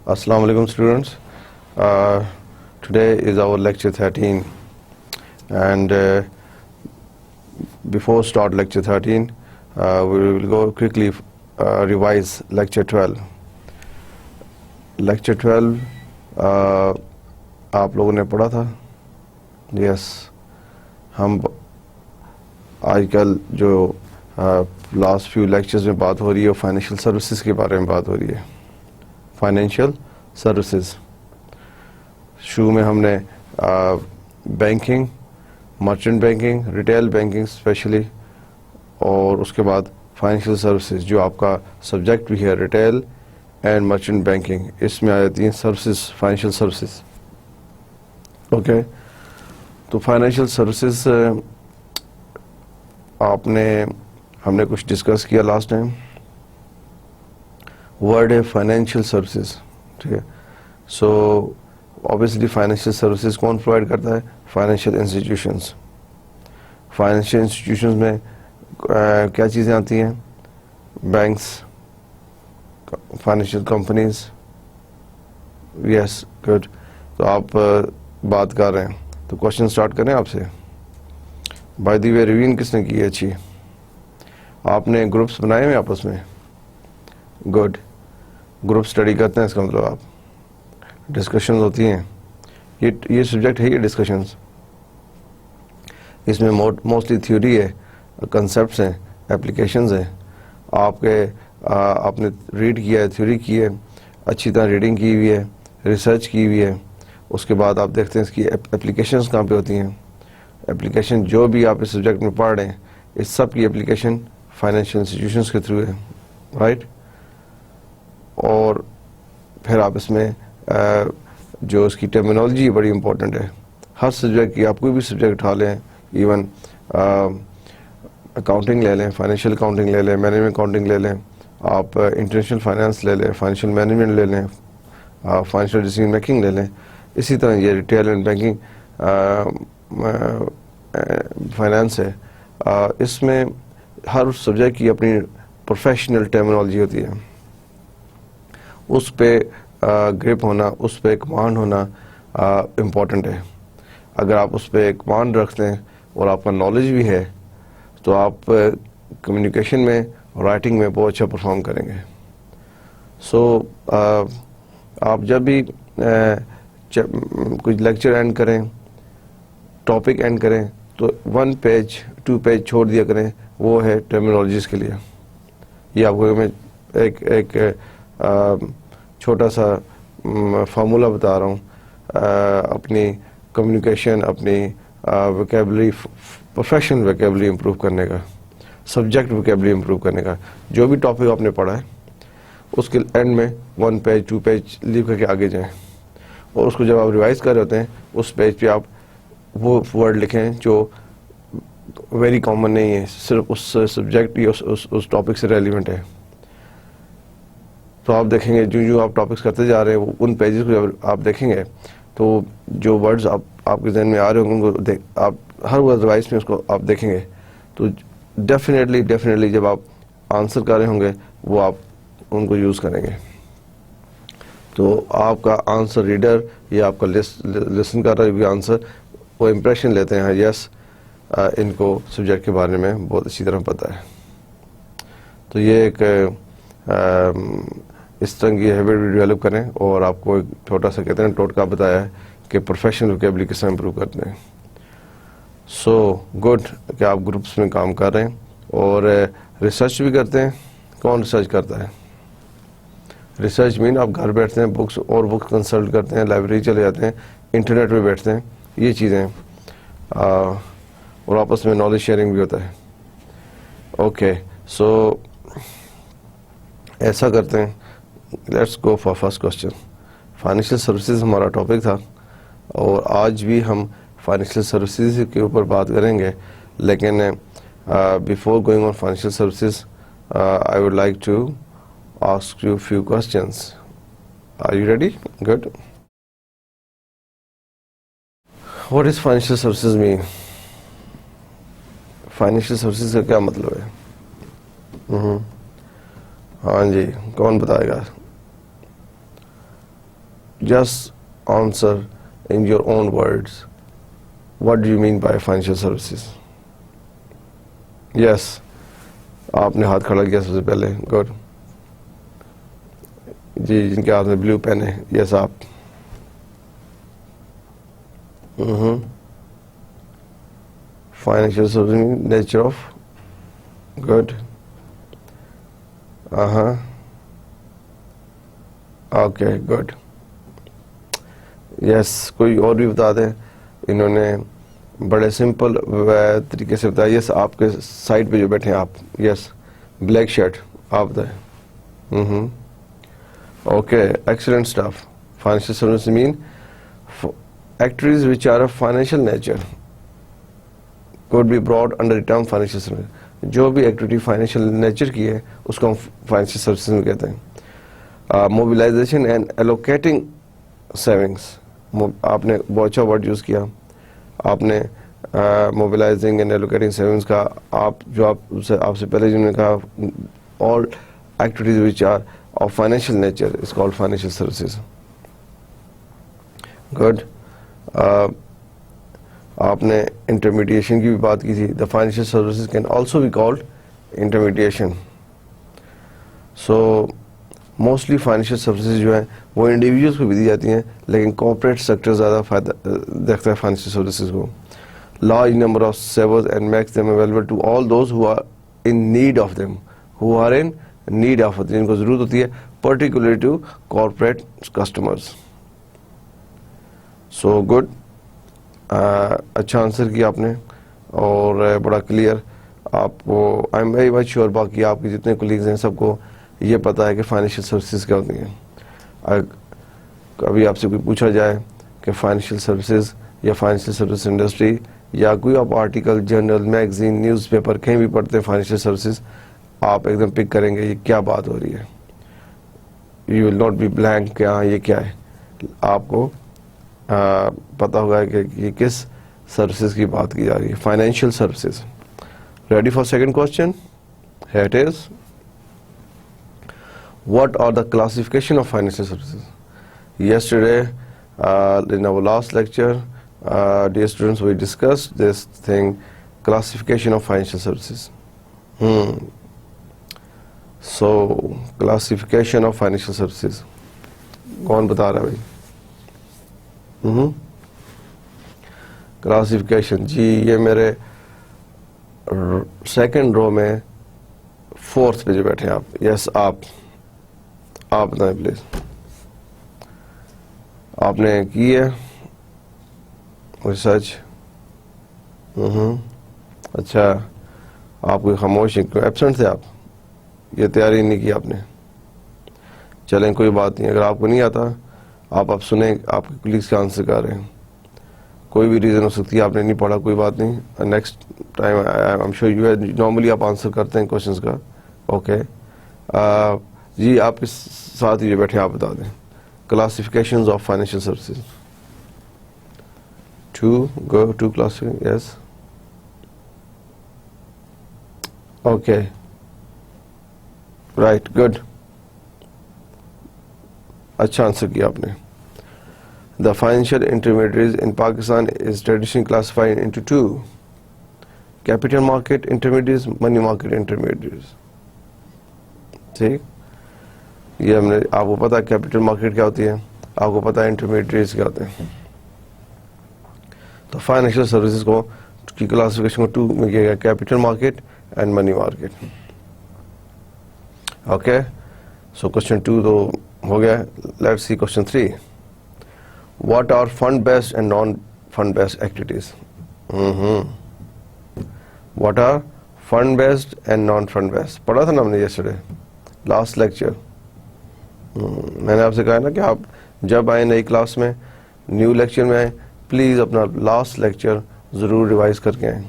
Assalamu alaikum students. Today is our lecture 13 and before start lecture 13 we will go quickly revise lecture 12. Lecture 12 آپ لوگوں نے پڑھا تھا. یس ہم آج کل جو لاسٹ فیو لیکچرز میں بات ہو رہی ہے فائنینشیل سروسز کے بارے میں بات ہو رہی ہے. فائنینشیل سروسز شروع میں ہم نے banking, merchant banking, retail banking specially, اور اس کے بعد فائنینشیل سروسز جو آپ کا سبجیکٹ بھی ہے ریٹیل اینڈ مرچنٹ بینکنگ. اس میں آ جاتی ہیں سروسز، فائنینشیل سروسز. اوکے، تو فائنینشیل سروسز ہم نے کچھ ڈسکس کیا لاسٹ ٹائم. ورڈ ہے فائنینشیل سروسز، ٹھیک ہے. سو obviously فائنینشیل سروسز کون پرووائڈ کرتا ہے؟ Financial institutions. فائنینشیل انسٹیٹیوشنز میں کیا چیزیں آتی ہیں؟ Banks, financial companies. Yes good. تو آپ بات کر رہے ہیں تو کوشچن سٹارٹ کریں آپ سے. بائی دی وے ریویژن کس نے کی ہے؟ اچھی. آپ نے گروپس بنائے ہوئے آپس میں؟ گڈ. گروپ اسٹڈی کرتے ہیں، اس کا مطلب آپ ڈسکشنز ہوتی ہیں. یہ سبجیکٹ ہے، یہ ڈسکشنز. اس میں موسٹلی تھیوری ہے، کنسیپٹس ہیں، اپلیکیشنز ہیں. آپ نے ریڈ کیا ہے، تھیوری کی ہے، اچھی طرح ریڈنگ کی ہوئی ہے، ریسرچ کی ہوئی ہے. اس کے بعد آپ دیکھتے ہیں اس کی اپلیکیشنز کہاں پہ ہوتی ہیں. اپلیکیشن جو بھی آپ اس سبجیکٹ میں پڑھ رہے ہیں اس سب کی اپلیکیشن فائنینشیل انسٹیٹیوشنز کے تھرو ہے، رائٹ. اور پھر آپ اس میں جو اس کی ٹرمینالوجی بڑی امپورٹنٹ ہے. ہر سبجیکٹ کی، آپ کوئی بھی سبجیکٹ اٹھا لیں، ایون اکاؤنٹنگ لے لیں، فائنینشیل اکاؤنٹنگ لے لیں، مینجمنٹ اکاؤنٹنگ لے لیں، آپ انٹرنیشنل فائنانس لے لیں، فائنینشیل مینجمنٹ لے لیں، فائنینشیل ڈیسیژن میکنگ لے لیں. اسی طرح یہ ریٹیل اینڈ بینکنگ فائنانس ہے. اس میں ہر سبجیکٹ کی اپنی پروفیشنل ٹرمینالوجی ہوتی ہے. اس پہ گرپ ہونا، اس پہ کمانڈ ہونا امپورٹنٹ ہے. اگر آپ اس پہ کمانڈ رکھتے ہیں اور آپ کا نالج بھی ہے تو آپ کمیونیکیشن میں، رائٹنگ میں بہت اچھا پرفارم کریں گے. سو آپ جب بھی کچھ لیکچر اینڈ کریں، ٹاپک اینڈ کریں تو 1 پیج 2 پیج چھوڑ دیا کریں، وہ ہے ٹرمینالوجیز کے لیے. یہ آپ کو میں ایک چھوٹا سا فارمولا بتا رہا ہوں اپنی کمیونیکیشن، اپنی ویکیبلری، پروفیشنل ویکیبلری امپروو کرنے کا، سبجیکٹ ویکیبلری امپروو کرنے کا. جو بھی ٹاپک آپ نے پڑھا ہے اس کے اینڈ میں 1 پیج 2 پیج لیو کر کے آگے جائیں، اور اس کو جب آپ ریوائز کر رہے ہوتے ہیں اس پیج پہ آپ وہ ورڈ لکھیں جو ویری کامن نہیں ہے، صرف اس سبجیکٹ یا اس ٹاپک سے ریلیونٹ ہے. تو آپ دیکھیں گے جو آپ ٹاپکس کرتے جا رہے ہیں ان پیجز کو جب آپ دیکھیں گے تو جو ورڈز آپ کے ذہن میں آ رہے ہوں گے ان کو آپ ہر ورڈ ریوائز میں اس کو آپ دیکھیں گے تو ڈیفینیٹلی جب آپ آنسر کر رہے ہوں گے وہ آپ ان کو یوز کریں گے. تو آپ کا آنسر ریڈر یا آپ کا لسن کر رہا ہے بھی آنسر، وہ امپریشن لیتے ہیں، یس ان کو سبجیکٹ کے بارے میں بہت اچھی طرح پتہ ہے. تو یہ ایک اس طرح کی ہیبٹ بھی ڈیولپ کریں. اور آپ کو ایک چھوٹا سا کہتے ہیں ٹوٹکا بتایا ہے کہ پروفیشنل ویکیبلری کس طرح امپروو کرتے ہیں. سو گڈ کہ آپ گروپس میں کام کر رہے ہیں اور ریسرچ بھی کرتے ہیں. کون ریسرچ کرتا ہے؟ ریسرچ مین آپ گھر بیٹھتے ہیں، بکس کنسلٹ کرتے ہیں، لائبریری چلے جاتے ہیں، انٹرنیٹ پہ بیٹھتے ہیں، یہ چیزیں اور آپس میں نالج شیئرنگ بھی ہوتا ہے. اوکے، سو ایسا کرتے ہیں، let's go for first question. Financial services ہمارا ٹاپک تھا اور آج بھی ہم فائنینشیل سروسز کے اوپر بات کریں گے. لیکن before going on financial services I would like to ask you a few questions. Are you ready? Good. What does financial services mean? Financial services کا کیا مطلب ہے؟ ہاں جی، کون بتائے گا؟ just answer in your own words. What do you mean by financial services? Yes, آپ نے ہاتھ کھڑا کیا سب سے پہلے. گڈ. جی جن کے ہاتھ میں بلو پین ہے. یس آپ. Financial services nature of. Good. Okay good. Yes کوئی اور بھی بتا دیں. انہوں نے بڑے سمپل طریقے سے بتایا. یس آپ کے سائڈ پہ جو بیٹھے ہیں آپ. یس بلیک شرٹ آپ بتائیں. Okay excellent staff. Financial services مین activities which are of financial nature could be brought under the term financial services. جو بھی ایکٹیویٹی فائنینشیل نیچر کی ہے اس کو ہم فائنینشیل سروسز میں کہتے ہیں. Mobilisation and allocating savings. آپ نے بہت اچھا ورڈ یوز کیا. آپ نے موبلائزنگ اینڈ ایلوکیٹنگ سیونگس کا آپ سے پہلے جنہوں نے کہا all activities which are of financial nature is called financial services. Good. آپ نے انٹرمیڈیشن کی بھی بات کی تھی. The financial services can also be called intermediation. So mostly financial services جو ہیں وہ انڈیویجولس کو بھی دی جاتی ہیں, لیکن کارپوریٹ سیکٹر زیادہ فائدہ دیکھتا ہے فائنینشیل سروسز کو. Large number of savers and makes them available to all those who are in need of them. Who are in need of, جن کو ضرورت ہوتی ہے, particularly to corporate customers. So good. اچھا آنسر کیا آپ نے اور بڑا کلیئر. آپ کو I am very much sure باقی آپ کے جتنے کولیگز ہیں سب کو یہ پتا ہے کہ فائنینشیل سروسز کیا ہوتی ہیں. ابھی آپ سے کوئی پوچھا جائے کہ فائنینشیل سروسز یا فائنینشیل سروس انڈسٹری یا کوئی آپ article, journal, magazine, newspaper کہیں بھی پڑھتے ہیں فائنینشیل سروسز, آپ ایک دم پک کریں گے یہ کیا بات ہو رہی ہے. You will not be blank کہ ہاں یہ کیا ہے. آپ کو پتا ہوگا کہ یہ کس سروسز کی بات کی جا رہی ہے. Financial services. Ready for second question. Here it is. What are the classification of financial services? Yesterday, in our last lecture, dear students, we discussed this thing, classification of financial services. So, classification of financial services. کون بتا رہا ہے بھائی؟ Classification. جی یہ میرے second row میں fourth پہ جو بیٹھے ہیں آپ. یس آپ بتائیں پلیز. آپ نے کی ہے ریسرچ؟ اچھا آپ کوئی خاموش ایبسنٹ تھے آپ, یہ تیاری نہیں کی آپ نے. چلیں کوئی بات نہیں, اگر آپ کو نہیں آتا آپ سنیں آپ کے کولیگس کا آنسر کر رہے ہیں. کوئی بھی ریزن ہو سکتی ہے, آپ نے نہیں پڑھا, کوئی بات نہیں. Next time I am sure you normally آپ آنسر کرتے ہیں کوشچنس کا. اوکے جی آپ کے ساتھ ہی جو بیٹھے آپ بتا دیں. Classifications of financial services. Two classification. Yes okay right good. اچھا آنسر کیا آپ نے. The financial intermediaries in Pakistan is traditionally classified into two: capital market intermediaries, money market intermediaries. ٹھیک, یہ ہم نے آپ کو پتا کیپٹل مارکیٹ کیا ہوتی ہے, آپ کو پتا انٹرمیڈیٹریز کیا ہوتے ہیں. تو فائنینشیل سروسز کو کی کلاسیفیکیشن کو 2 میں کیا گیا, capital market and money market. Okay so question 2 تو ہو گیا. Let's see question 3. What are fund-based and non-fund-based activities? What are fund-based and non-fund-based? پڑھا تھا نا ہم نے yesterday, last lecture. میں نے آپ سے کہا نا کہ آپ جب آئیں نئی کلاس میں, نیو لیکچر میں آئیں, پلیز اپنا لاسٹ لیکچر ضرور ریوائز کر کے آئیں.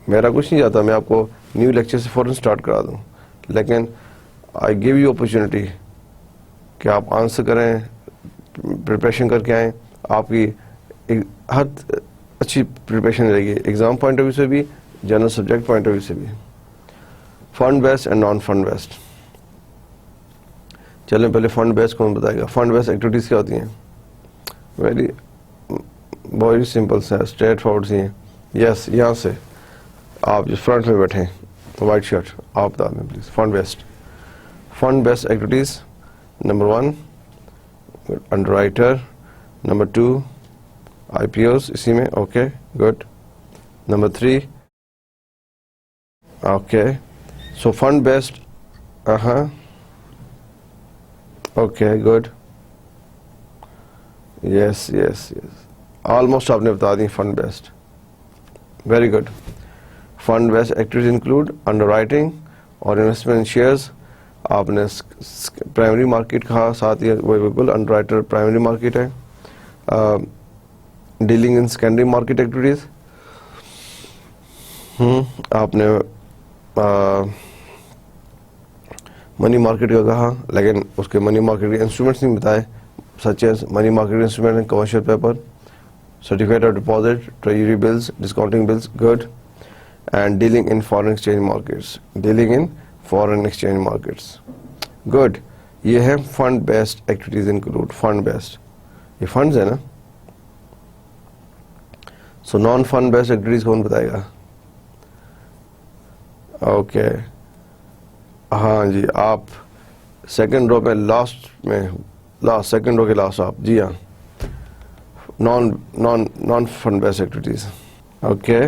میرا کچھ نہیں چاہتا میں آپ کو نیو لیکچر سے فوراً اسٹارٹ کرا دوں, لیکن آئی گیو یو اپرچونٹی کہ آپ آنسر کریں, پریپریشن کر کے آئیں. آپ کی ہر اچھی پریپریشن رہے گی, ایگزام پوائنٹ آف ویو سے بھی, general subject point of view سے بھی. Fund based and non fund based. چلیں پہلے فنڈ بیس کون بتائے گا؟ فنڈ بیس ایکٹیویٹیز کیا ہوتی ہیں؟ ویری سمپل سے اسٹریٹ فارورڈ سی ہیں. یس یہاں سے آپ جو فرنٹ میں بیٹھے ہیں وائٹ شرٹ آپ بتا دیں please. Fund based activities number 1 underwriter, number 2 IPOs اسی میں. Okay good. Number 3 okay. So fund based okay good. Yes yes yes almost آپ نے بتا دی fund based. Very good. Fund based activities include underwriting اور investment in shares. آپ نے primary market کہا, ساتھ ہی وہ بالکل انڈر رائٹر پرائمری مارکیٹ ہے. Dealing in secondary market activities آپ نے منی مارکیٹ کا کہا, لیکن اس کے منی مارکیٹ کے انسٹرومنٹس نہیں بتائے, such as money market instrument, commercial paper, certificate of deposit, treasury bills, discounting bills. Good. And dealing in foreign exchange markets. Dealing in foreign exchange markets. Good. یہ ہے fund based activities include. Fund based یہ funds ہے نا. سو naan fund based activities کون بتائے گا؟ Okay ہاں جی آپ second row پہ لاسٹ میں, سیکنڈ رو کے لاسٹ آپ. جی ہاں naan fund based activities. Okay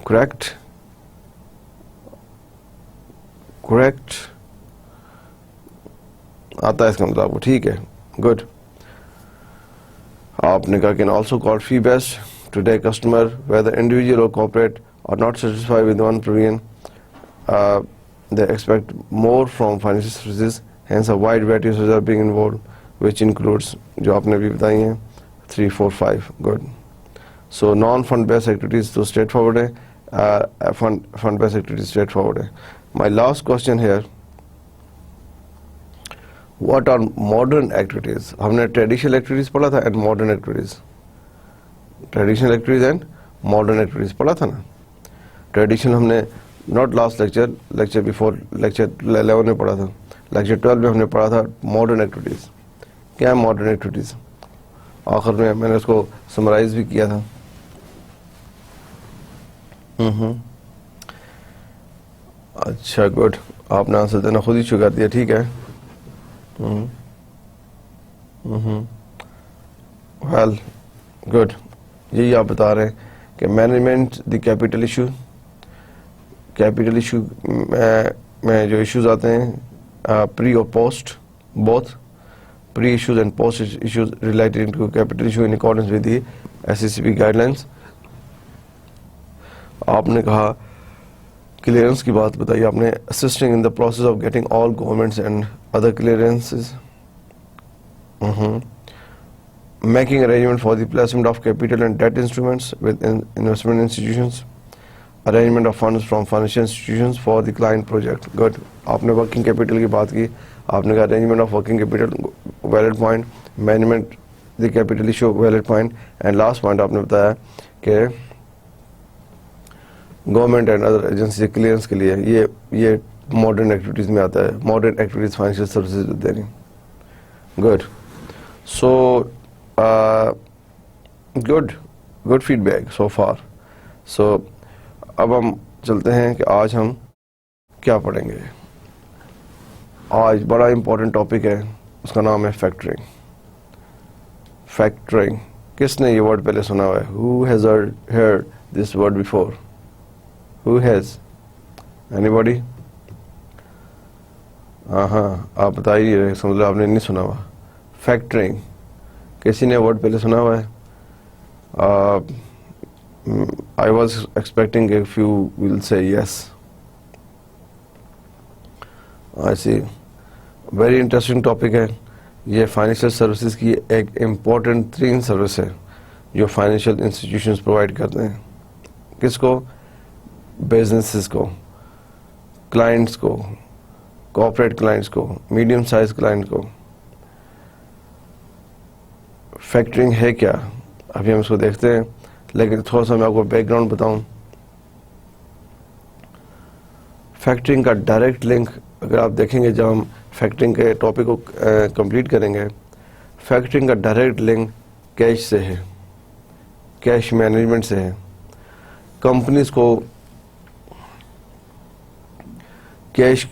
correct آتا ہے اس کا مطلب کو. ٹھیک ہے گڈ. آپ نے کہا can also call fee based to take customer whether individual اور corporate are not satisfied with one provision they expect more from financial services, hence a wide variety of services are being involved, which includes جو آپ نے بھی بتائی ہیں 3, 4, 5. Good. So non-fund based activities تو straight forward ہے, fund based activities straight forward ہے. My last question here, what are modern activities? ہم نے traditional activities پڑھا تھا and modern activities. Traditional activities and modern activities پڑھا تھا نا. Traditional ہم نے not last lecture before lecture 11 میں پڑھا تھا. لیکچر 12 میں ہم نے پڑھا تھا ماڈرن ایکٹیویٹیز. کیا ہے ماڈرن ایکٹیویٹیز؟ آخر میں نے اس کو سمرائز بھی کیا تھا. اچھا گڈ. آپ نے آنسر دینا خود ہی شروع کر دیا. ٹھیک ہے. Well good. یہی آپ بتا رہے ہیں کہ management the capital issue. Capital issue میں جو ایشوز آتے ہیں پری اور post both. Pre issues and post issues related to capital issue in accordance with the SECB guidelines. آپ نے کہا کلیئرنس کی بات بتائی آپ نے. Assisting in the process of getting all governments and other clearances. Making arrangement for the placement of capital and debt instruments with investment institutions. Arrangement of funds from financial institutions for the client project. Good. آپ نے working capital کی بات کی. آپ نے کہا arrangement of working capital valid point, management the capital issue valid point, and last point آپ نے بتایا کہ government and other agency clearance کے لیے یہ ماڈرن ایکٹیویٹیز میں آتا ہے. ماڈرن ایکٹیویٹیز فائنینشیل سروسز دینی. Good. So good feedback so far. So اب ہم چلتے ہیں کہ آج ہم کیا پڑھیں گے. آج بڑا امپورٹنٹ ٹاپک ہے, اس کا نام ہے فیکٹرنگ. فیکٹرنگ کس نے یہ ورڈ پہلے سنا ہوا ہے؟ Who has heard this word before? Who has? Anybody? ہاں آپ بتائیے. سمجھ لو آپ نے نہیں سنا ہوا. فیکٹرنگ کسی نے ورڈ پہلے سنا ہوا ہے؟ I was expecting a few will say yes. I see. Very interesting topic ہے. یہ فائنینشیل سروسز کی ایک امپورٹنٹ ترین سروس ہے جو فائنینشیل انسٹیٹیوشنز پرووائڈ کرتے ہیں. کس کو؟ بزنسز کو, کلائنٹس کو, کارپوریٹ کلائنٹس کو, میڈیم سائز کلائنٹ کو. فیکٹرنگ ہے کیا؟ ابھی ہم اس کو دیکھتے ہیں, لیکن تھوڑا سا میں آپ کو بیک گراؤنڈ بتاؤں. فیکٹرنگ کا ڈائریکٹ لنک اگر آپ دیکھیں گے, جب ہم فیکٹرنگ کے ٹاپک کو کمپلیٹ کریں گے. فیکٹرنگ کا ڈائریکٹ لنک کیش سے ہے, کیش مینجمنٹ سے ہے. کمپنیز کو کیش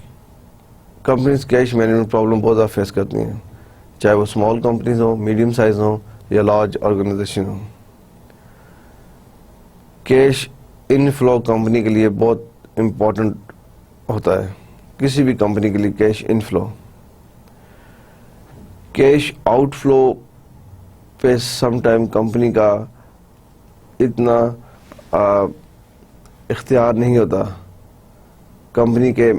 مینجمنٹ پرابلم بہت زیادہ فیس کرتی ہیں, چاہے وہ اسمال کمپنیز ہوں, میڈیم سائز ہوں یا لارج آرگنائزیشن ہوں. کیش انفلو کمپنی کے لیے بہت امپورٹنٹ ہوتا ہے, کسی بھی کمپنی کے لیے cash inflow. Cash out flow پہ سم ٹائم کمپنی کا اتنا اختیار نہیں ہوتا, کمپنی کے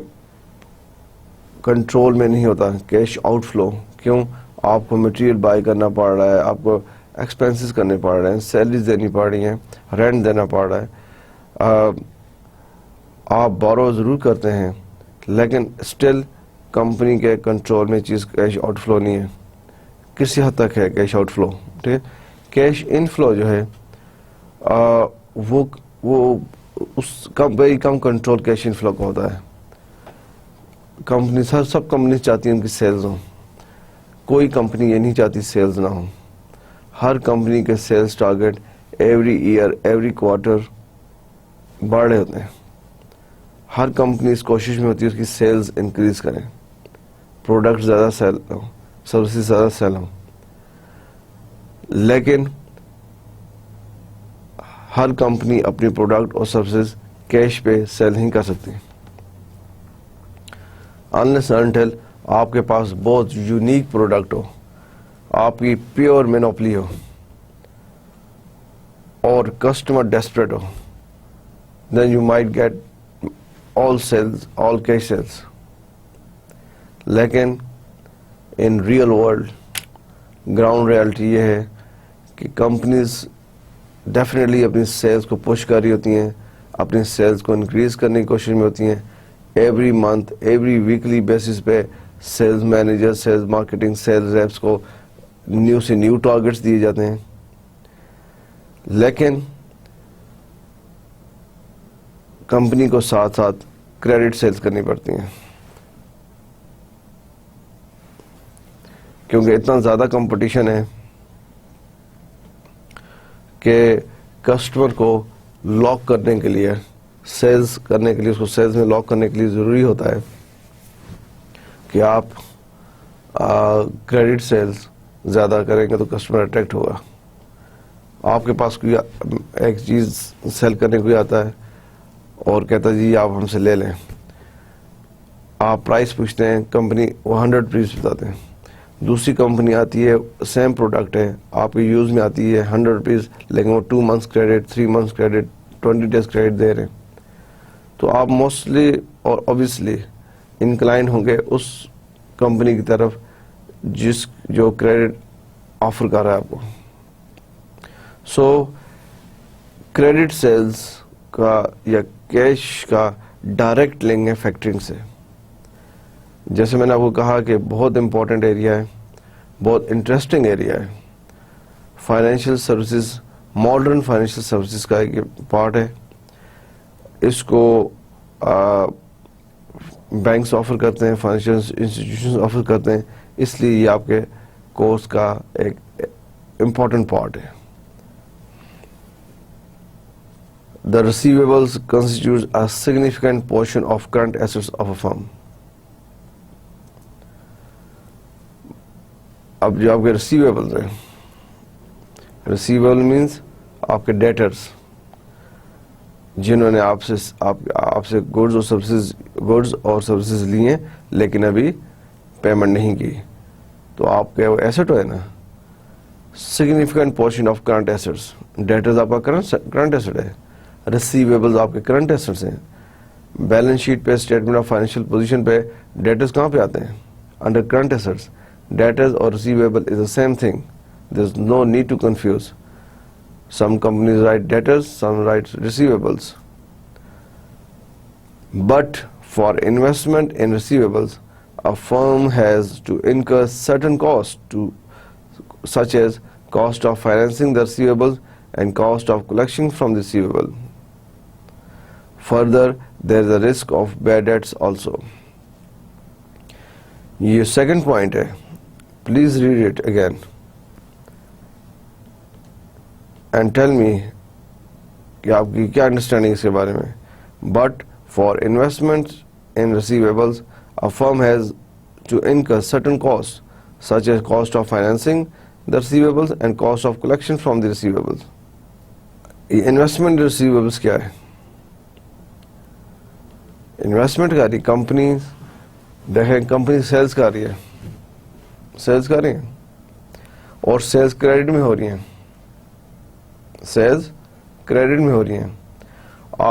کنٹرول میں نہیں ہوتا کیش آؤٹ فلو. کیوں؟ آپ کو مٹیریل بائی کرنا پڑ رہا ہے, آپ کو ایکسپینسز کرنے پڑ رہے ہیں, سیلریز دینی پڑ رہی ہیں, رینٹ دینا پڑ رہا ہے. آپ بورو ضرور کرتے ہیں لیکن اسٹل کمپنی کے کنٹرول میں چیز کیش آؤٹ فلو نہیں ہے. کسی حد تک ہے کیش آؤٹ فلو, ٹھیک ہے. کیش ان فلو جو ہے وہ اس کا very come control cash in flow کا ہوتا ہے. کمپنی سب کمپنیز چاہتی ہیں ان کی سیلز ہوں, کوئی کمپنی یہ نہیں چاہتی سیلز نہ ہوں. ہر کمپنی کے sales target every year every quarter بڑھ رہے ہوتے ہیں. ہر کمپنی اس کوشش میں ہوتی ہے اس کی سیلز انکریز کریں, پروڈکٹ زیادہ سیل ہوں, سروسز زیادہ سیل ہوں. لیکن ہر کمپنی اپنی پروڈکٹ اور سروسز کیش پہ سیل نہیں کر سکتی unless until آپ کے پاس بہت یونیک پروڈکٹ ہو, آپ کی پیور مینوپلی ہو اور customer desperate who, then you might get all sales, all cash sales. لیکن in real world ground reality یہ ہے کہ کمپنیز ڈیفینیٹلی اپنی سیلز کو پش کر رہی ہوتی ہیں, اپنی سیلز کو انکریز کرنے کی کوشش میں ہوتی ہیں. Every month every weekly basis پہ sales manager, sales marketing, sales reps کو نیو سے نیو ٹارگیٹس دیے جاتے ہیں. لیکن کمپنی کو ساتھ ساتھ کریڈٹ سیلز کرنی پڑتی ہیں کیونکہ اتنا زیادہ کمپٹیشن ہے کہ کسٹمر کو لاک کرنے کے لیے, سیلز کرنے کے لیے, اس کو سیلز میں لاک کرنے کے لیے ضروری ہوتا ہے کہ آپ کریڈٹ سیلز زیادہ کریں گے تو کسٹمر اٹریکٹ ہوگا. آپ کے پاس کوئی ایک چیز سیل کرنے کوئی آتا ہے اور کہتا ہے جی آپ ہم سے لے لیں, آپ پرائس پوچھتے ہیں, کمپنی وہ 100 روپیز بتاتے ہیں. دوسری کمپنی آتی ہے, سیم پروڈکٹ ہے, آپ کے یوز میں آتی ہے 100 روپیز, لیکن وہ 2 months credit, 3 months credit, 20 days credit دے رہے ہیں. تو آپ موسٹلی اور اوبیسلی انکلائن ہوں گے اس کمپنی کی طرف جو کریڈٹ آفر کر رہا ہے آپ کو. سو کریڈٹ سیلز کا یا کیش کا ڈائریکٹ لنک ہے فیکٹرنگ سے. جیسے میں نے آپ کو کہا کہ بہت امپورٹنٹ ایریا ہے, بہت انٹرسٹنگ ایریا ہے. Financial services, modern financial services کا ایک پارٹ ہے. اس کو بینکس آفر کرتے ہیں, فائنینشیل انسٹیٹیوشنز آفر کرتے ہیں, اس لیے یہ آپ کے کورس کا ایک امپورٹنٹ پارٹ ہے. The receivables constitutes a significant portion of current assets of a firm. اب جو آپ کے ریسیویبلز ہیں, ریسیویبل مینس آپ کے ڈیٹرز جنہوں نے آپ سے گڈز اور سروسز لی ہیں لیکن ابھی پیمنٹ نہیں کی, تو آپ کے وہ ایسٹ ہے نا, significant portion of current assets. Debtors آپ کا کرنٹ ایسٹ ہے, ریسیویبلز آپ کے کرنٹ ایسٹس ہیں. بیلنس شیٹ پہ, اسٹیٹمنٹ آف فائنینشیل پوزیشن پہ ڈیٹرز کہاں پہ آتے ہیں؟ Under current assets. Debtors or receivable is the same thing. There's no need to confuse. Some companies write debtors, some write receivables. But for investment in receivables, a firm has to incur certain costs such as cost of financing the receivables and cost of collection from the receivable. Further, there is a risk of bad debts also. یہ second point ہے, please read it again and tell me کہ آپ کی کیا understanding اس کے بارے میں. But for investment in receivables a firm has to incur certain costs such as cost of financing the receivables and cost of collection from the receivables. Investment receivables کیا ہے؟ Investment کر رہی کمپنی, دیکھیں company sales کر رہی ہے, sales کر رہی ہیں اور سیلز کریڈٹ میں ہو رہی ہیں, سیلز کریڈٹ میں ہو رہی ہیں.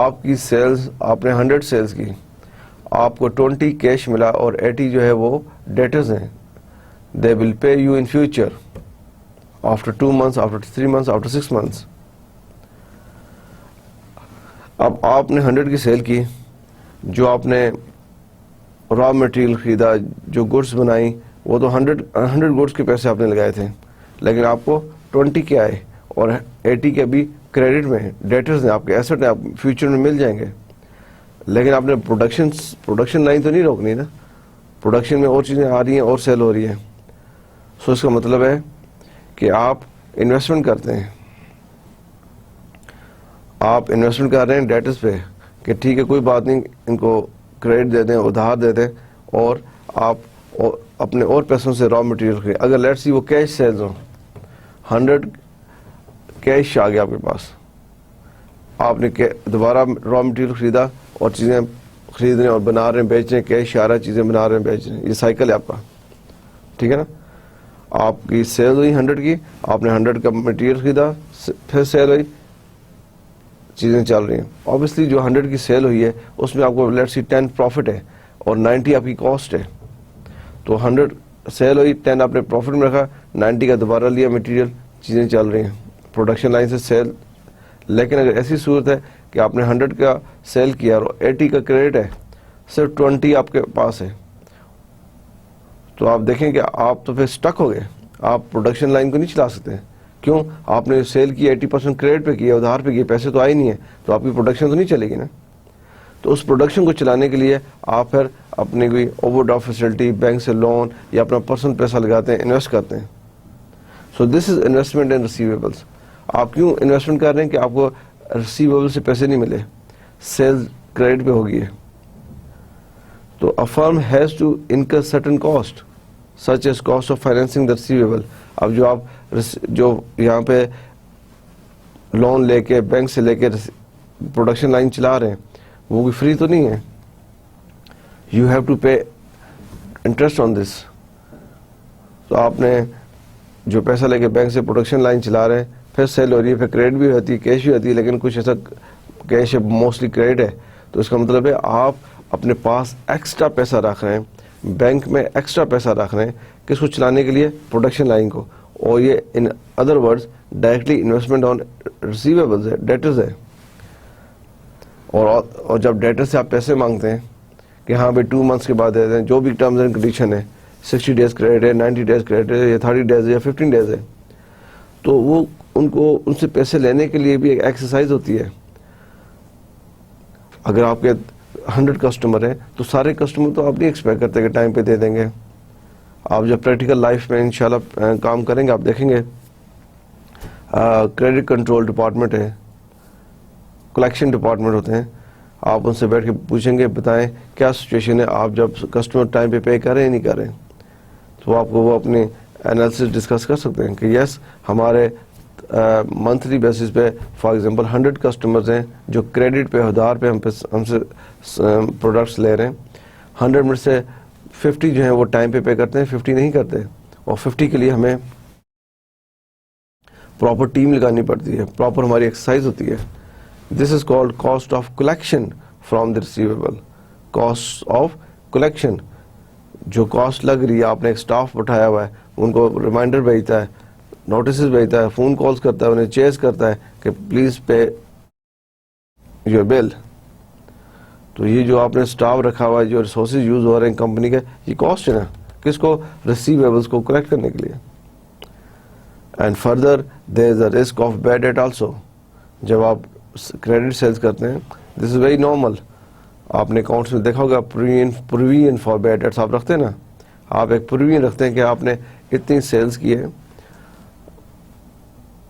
آپ کی سیلز, آپ نے 100 سیلز کی, آپ کو 20 کیش ملا اور 80 جو ہے وہ ڈیٹرز ہیں. They will pay you in future after 2 months, after 3 months, after 6 months. اب آپ نے 100 کی سیل کی, جو آپ نے را مٹیریل خریدا, جو گڈس بنائی, وہ تو 100 گڈس کے پیسے آپ نے لگائے تھے, لیکن آپ کو 20 کے آئے اور 80 کے بھی کریڈٹ میں ہیں, ڈیٹرز ہیں, آپ کے ایسٹ ہیں, آپ فیوچر میں مل جائیں گے. لیکن آپ نے پروڈکشن لائن تو نہیں روکنی نا, پروڈکشن میں اور چیزیں آ رہی ہیں اور سیل ہو رہی ہیں. سو اس کا مطلب ہے کہ آپ انویسٹمنٹ کرتے ہیں, آپ انویسٹمنٹ کر رہے ہیں ڈیٹرز پہ کہ ٹھیک ہے کوئی بات نہیں, ان کو کریڈٹ دے دیں, ادھار دے دیں, اور آپ اپنے اور پیسوں سے را مٹیریل خرید. اگر لیٹس سی وہ کیش سیلز ہوں, 100 کیش آ گیا آپ کے پاس, آپ نے دوبارہ را مٹیریل خریدا اور چیزیں خرید رہے ہیں اور بنا رہے ہیں, بیچ رہے ہیں, کیش آ رہا ہے, چیزیں بنا رہے ہیں, بیچ رہے ہیں. یہ سائیکل ہے آپ کا, ٹھیک ہے نا. آپ کی سیل ہوئی 100 کی, آپ نے 100 کا مٹیریل خریدا, پھر سیل ہوئی, چیزیں چل رہی ہیں. اوبیسلی جو 100 کی سیل ہوئی ہے اس میں آپ کو لیٹس سی 10 پروفٹ ہے اور 90 آپ کی کاسٹ ہے. تو 100 سیل ہوئی, 10 آپ نے پروفٹ میں رکھا, 90 کا دوبارہ لیا مٹیریل, چیزیں چل رہی ہیں پروڈکشن لائن سے سیل. لیکن اگر ایسی صورت ہے کہ آپ نے 100 کا سیل کیا اور 80 کا کریڈٹ ہے, صرف 20 آپ کے پاس ہے, تو آپ دیکھیں کہ آپ تو پھر سٹک ہو گئے, آپ پروڈکشن لائن کو نہیں چلا سکتے. کیوں؟ آپ نے سیل کی 80% کریڈٹ پہ کی, ادھار پہ کی, پیسے تو آئے نہیں ہیں, تو آپ کی پروڈکشن تو نہیں چلے گی نا. تو اس پروڈکشن کو چلانے کے لیے آپ پھر اپنی کوئی اوور ڈرافٹ فیسلٹی, بینک سے لون یا اپنا پرسنل پیسہ لگاتے ہیں, انویسٹ کرتے ہیں. So this is investment in receivables. آپ کیوں انویسٹمنٹ کر رہے ہیں؟ کہ آپ کو ریسیویبل سے پیسے نہیں ملے, سیل کریڈٹ پہ ہو گئی ہے. تو a firm has to incur certain cost such as cost of financing the receivable. اب جو آپ جو یہاں پہ لون لے کے, بینک سے لے کے پروڈکشن لائن چلا رہے ہیں, وہ بھی فری تو نہیں ہے. You have to pay interest on this. تو آپ نے جو پیسہ لے کے بینک سے پروڈکشن لائن چلا رہے ہیں, پھر سیل ہو رہی ہے, پھر کریڈٹ بھی ہوتی ہے, کیش بھی ہوتی ہے, لیکن کچھ ایسا کیش ہے, موسٹلی کریڈٹ ہے. تو اس کا مطلب ہے آپ اپنے پاس ایکسٹرا پیسہ رکھ رہے ہیں, بینک میں ایکسٹرا پیسہ رکھ رہے ہیں, کس کو چلانے کے لیے؟ پروڈکشن لائن کو. اور یہ ان other words directly investment on receivables ہے, ڈیٹرز ہے. اور جب ڈیٹر سے آپ پیسے مانگتے ہیں کہ ہاں بھائی 2 months کے بعد دے دیں, جو بھی ٹرمز اینڈ کنڈیشن ہے, 60 days کریڈٹ ہے, 90 days کریڈٹ ہے, یا 30 days ہے, یا 15 days ہے, تو وہ ان سے پیسے لینے کے لیے بھی ایک ایکسرسائز ہوتی ہے. اگر آپ کے 100 کسٹمر ہیں تو سارے کسٹمر تو آپ نہیں ایکسپیکٹ کرتے کہ ٹائم پہ دے دیں گے. آپ جب پریکٹیکل لائف میں انشاءاللہ کام کریں گے, آپ دیکھیں گے کریڈٹ کنٹرول ڈپارٹمنٹ ہے, کلیکشن ڈپارٹمنٹ ہوتے ہیں, آپ ان سے بیٹھ کے پوچھیں گے, بتائیں کیا سچویشن ہے, آپ جب کسٹمر ٹائم پہ پے کر رہے ہیں نہیں کر رہے ہیں, تو آپ کو وہ اپنی انالیسس ڈسکس کر سکتے ہیں کہ یس ہمارے منتھلی بیسس پہ فار ایگزامپل 100 کسٹمرز ہیں جو کریڈٹ پہ, ادھار پہ ہم سے پروڈکٹس لے رہے ہیں. 100 میں سے 50 جو ہیں وہ ٹائم پہ کرتے ہیں, 50 نہیں کرتے, اور 50 کے لیے ہمیں پراپر ٹیم لگانی پڑتی ہے, پراپر ہماری ایکسرسائز ہوتی ہے. This is called cost of collection from the receivable. Cost of collection, جو کاسٹ لگ رہی ہے, آپ نے ایک اسٹاف بٹھایا ہوا ہے, ان کو ریمائنڈر بھیجتا ہے, نوٹسز بھیجتا ہے, فون کالز کرتا ہے, انہیں چیز کرتا ہے کہ پلیز پے یور بل. تو یہ جو آپ نے اسٹاف رکھا ہوا ہے, جو ریسورسز یوز ہو رہے ہیں کمپنی کے, یہ کاسٹ ہے نا, کس کو؟ ریسیویبلس کو کلیکٹ کرنے کے لیے. And further there is a risk of bad debt also. جب آپ کریڈٹ سیلز کرتے ہیں, دس از ویری نارمل. آپ نے اکاؤنٹس میں دیکھا ہوگا پروویژن فار بیڈ ڈیٹس آپ رکھتے ہیں نا. آپ ایک پروویژن رکھتے ہیں کہ آپ نے اتنی سیلز کی ہے,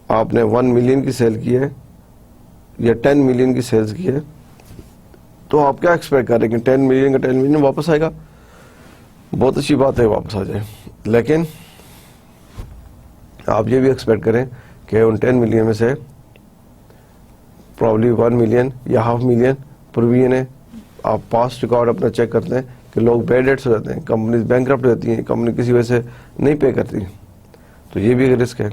آپ نے 1 ملین کی سیل کی ہے یا 10 ملین کی سیلز کی ہے, تو آپ کیا ایکسپیکٹ کر رہے ہیں کہ 10 ملین کا 10 ملین واپس آئے گا؟ بہت اچھی بات ہے واپس آ جائے, لیکن آپ یہ بھی ایکسپیکٹ کریں کہ ان 10 ملین میں سے پرابلی 1 ملین یا ½ ملین پروویژن ہے. آپ پاسٹ ریکارڈ اپنا چیک کرتے ہیں کہ لوگ بیڈ ڈیٹس ہو جاتے ہیں, کمپنیز بینکرپٹ ہوتی ہیں, کمپنی کسی وجہ سے نہیں پے کرتی, تو یہ بھی ایک رسک ہے.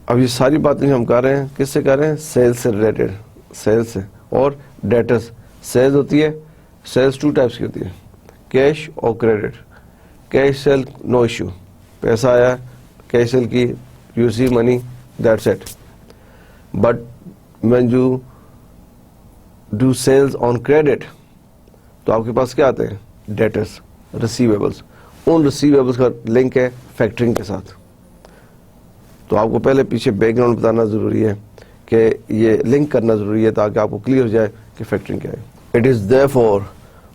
اب یہ ساری باتیں ہم کر رہے ہیں کس سے کر رہے ہیں؟ سیلز سے ریلیٹڈ, سیلز سے. اور ڈیٹرز, سیلز ہوتی ہے, سیلز 2 ٹائپس کی ہوتی ہے, کیش اور credit. Cash sale no issue, پیسہ آیا, کیش سیل کی, you see money, that's it. But when you do sales on credit, تو آپ کے پاس کیا آتے ہیں؟ Debtors, receivables. ان ریسیویبلس کا لنک ہے فیکٹرنگ کے ساتھ. تو آپ کو پہلے پیچھے بیک گراؤنڈ بتانا ضروری ہے کہ یہ لنک کرنا ضروری ہے تاکہ آپ کو کلیئر ہو جائے کہ فیکٹرنگ کیا ہے. It is therefore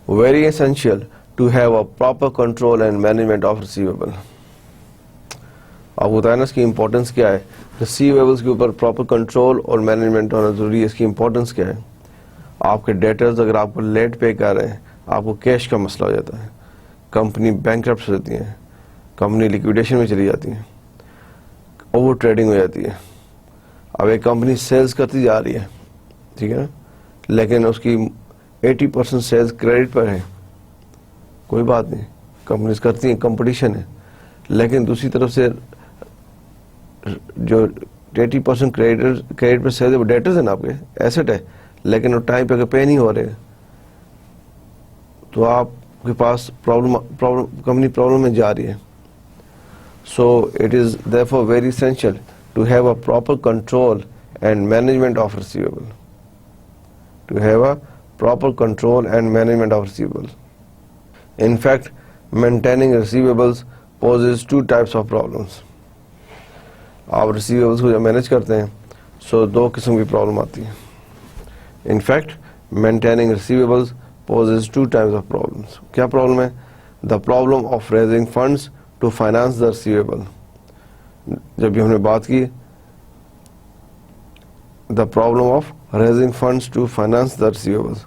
very essential to have a proper control and management of receivable. آپ کو بتایا نا اس کی امپورٹنس کیا ہے. ریسیویبلس کے اوپر پراپر کنٹرول اور مینجمنٹ ہونا ضروری ہے. اس کی امپورٹنس کیا ہے؟ آپ کے ڈیٹرز اگر آپ کو لیٹ پے کر رہے ہیں, آپ کو کیش کا مسئلہ ہو جاتا ہے, کمپنی بینکرپٹ ہوتی ہیں, کمپنی لیکویڈیشن میں چلی جاتی ہیں, اوور ٹریڈنگ ہو جاتی ہے. اب ایک کمپنی سیلز کرتی جا رہی ہے, ٹھیک ہے نا, لیکن اس کی 80% سیلز کریڈٹ پر ہے, کوئی بات نہیں, کمپنیز کرتی ہیں, کمپٹیشن ہے. لیکن دوسری طرف سے جو 80% کریڈٹ پر سیلز, وہ ڈیٹرز ہیں نا آپ کے, ایسٹ ہے, لیکن وہ ٹائم پہ اگر پے نہیں ہو رہے تو آپ کے پاس کمپنی پرابلم میں جا رہی ہے. So it is therefore very essential to have a proper control and management of receivable. To have a proper control and management of receivables. In fact, maintaining receivables poses 2 types of problems. آپ receivables کو جب manage کرتے ہیں so 2 قسم کی problem آتی ہے. In fact, maintaining receivables poses 2 types of problems. کیا پرابلم ہے؟ The problem of raising funds to finance the receivable. جب بھی ہم نے بات کی the problem of raising funds to finance the receivables,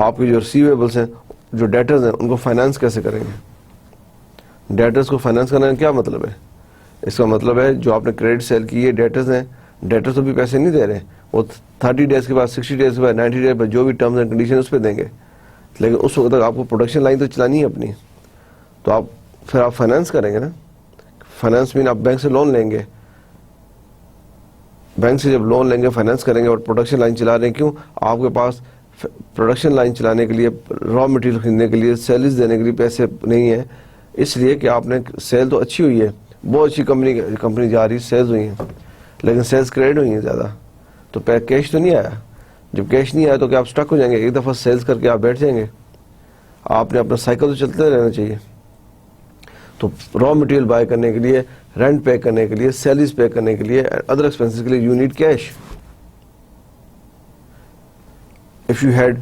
آپ کی جو receivables ہیں, جو ڈیٹرز ہیں, ان کو فائنانس کیسے کریں گے؟ ڈیٹرز کو فائنانس کرنے کا کیا مطلب ہے؟ اس کا مطلب ہے جو آپ نے کریڈٹ سیل کی ہے, ڈیٹرز ہیں, ڈیٹرز تو بھی پیسے نہیں دے رہے, وہ 30 ڈیز کے بعد, 60 ڈیز کے بعد, 90 ڈیز کے بعد جو بھی ٹرمز اینڈ کنڈیشن اس پہ دیں گے, لیکن اس وقت تک آپ کو پروڈکشن لائن تو چلانی ہے اپنی. تو آپ پھر آپ فائنانس کریں گے نا. فائنانس مین آپ بینک سے لون لیں گے, بینک سے جب لون لیں گے فائنانس کریں گے اور پروڈکشن لائن چلا رہے ہیں. کیوں؟ آپ کے پاس پروڈکشن لائن چلانے کے لیے, را مٹیریل خریدنے کے لیے, سیلز دینے کے لیے پیسے نہیں ہیں, اس لیے کہ آپ نے سیل تو اچھی ہوئی ہے, بہت اچھی کمپنی جا رہی ہے, سیلز ہوئی ہیں, لیکن سیلز کریڈٹ ہوئی ہیں زیادہ, تو کیش تو نہیں آیا. جب کیش نہیں آیا تو کیا آپ اسٹک ہو جائیں گے؟ ایک دفعہ سیلز کر کے آپ بیٹھ جائیں گے؟ آپ نے اپنا سائیکل تو چلتے رہنا چاہیے. تو را مٹیریل بائی کرنے کے لیے, رینٹ پے کرنے کے لیے, سیلریز پے کرنے کے لیے, ادر ایکسپینسز کے لیے you need cash. If you had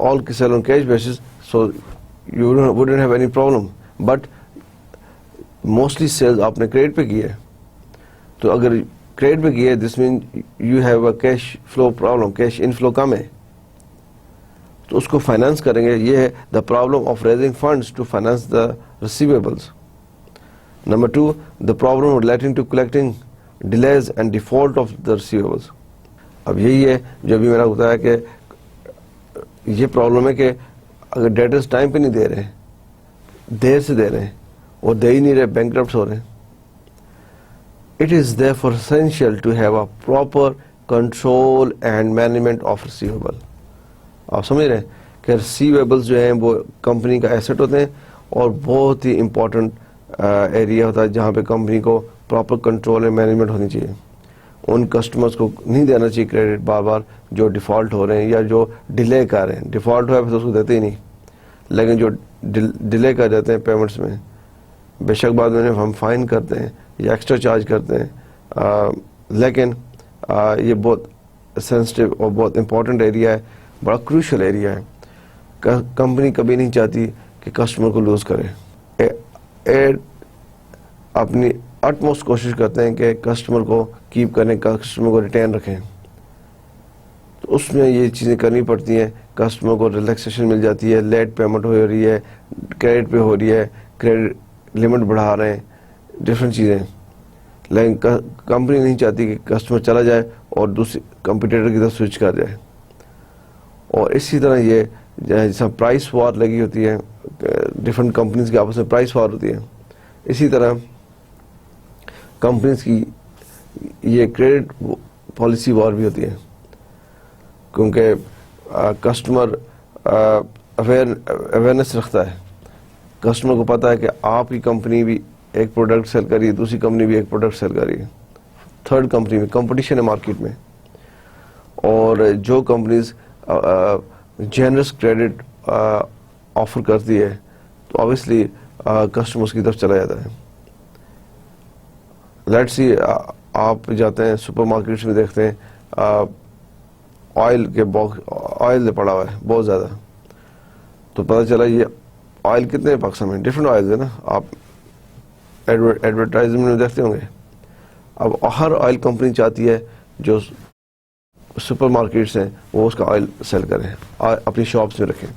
all sell on cash basis, so you wouldn't have any problem. But mostly sales آپ نے کریڈٹ پہ کی ہے, تو اگر کریڈٹ پہ کی ہے this means you have a cash flow problem, cash inflow کم ہے, تو اس کو فائنانس کریں گے. یہ ہے the problem of raising funds to finance the receivables. Number 2, the problem relating to collecting delays and default of the receivables. اب یہی ہے جو بھی میں نے بتایا کہ یہ پرابلم ہے کہ اگر ڈیٹرز ٹائم پہ نہیں دے رہے, دیر سے دے رہے ہیں اور دے ہی نہیں رہے, بینکرپٹ ہو رہے ہیں. It is therefore essential to have a proper control and management of receivable. آپ سمجھ رہے ہیں کہ ریسیویبلز جو ہیں وہ کمپنی کا ایسٹ ہوتے ہیں اور بہت ہی امپورٹنٹ ایریا ہوتا ہے جہاں پہ کمپنی کو پراپر کنٹرول اور مینجمنٹ ہونی چاہیے. ان کسٹمرز کو نہیں دینا چاہیے کریڈٹ بار بار جو ڈیفالٹ ہو رہے ہیں یا جو ڈیلے کر رہے ہیں. ڈیفالٹ ہوا ہے تو اس کو دیتے ہی نہیں, لیکن جو ڈیلے کر جاتے ہیں پیمنٹس میں, بے شک بعد میں ہم فائن کرتے ہیں یا ایکسٹرا چارج کرتے ہیں, لیکن یہ بہت سینسٹیو اور بہت امپورٹنٹ ایریا ہے, بڑا کروشل ایریا ہے. کمپنی کبھی نہیں چاہتی کہ کسٹمر کو لوز کرے، اپنی اٹموسٹ کوشش کرتے ہیں کہ کسٹمر کو کیپ کریں، کسٹمر کو ریٹین رکھیں. تو اس میں یہ چیزیں کرنی پڑتی ہیں. کسٹمر کو ریلیکسیشن مل جاتی ہے، لیٹ پیمنٹ ہو رہی ہے، کریڈٹ پہ ہو رہی ہے، کریڈٹ لمٹ بڑھا رہے ہیں، ڈفرینٹ چیزیں. لیکن کمپنی نہیں چاہتی کہ کسٹمر چلا جائے اور دوسری کمپیٹیٹر کی طرف سوئچ کر جائے. اور اسی طرح یہ جیسا پرائس وار لگی ہوتی ہے، ڈفرینٹ کمپنیز کے آپس میں پرائس وار ہوتی ہے، اسی طرح کمپنیز کی یہ کریڈٹ پالیسی وار بھی ہوتی ہے. کیونکہ کسٹمر اویئرنیس رکھتا ہے، کسٹمر کو پتا ہے کہ آپ کی کمپنی بھی ایک پروڈکٹ سیل کر رہی ہے، دوسری کمپنی بھی ایک پروڈکٹ سیل کر رہی ہے، تھرڈ کمپنی میں کمپٹیشن ہے مارکیٹ میں. اور جو کمپنیز جنرس کریڈٹ آفر کرتی ہے تو obviously کسٹمرز کی طرف چلا جاتا ہے. لیٹس سی آپ جاتے ہیں سپر مارکیٹس میں، دیکھتے ہیں آئل کے باکس، آئل پڑا ہوا ہے بہت زیادہ، تو پتہ چلا یہ آئل کتنے پاکستان میں ڈفرینٹ آئل ہے نا، آپ ایڈورٹائزمنٹ میں دیکھتے ہوں گے. اب ہر آئل کمپنی چاہتی ہے جو سپر مارکیٹس ہیں وہ اس کا آئل سیل کریں، اپنی شاپس میں رکھیں.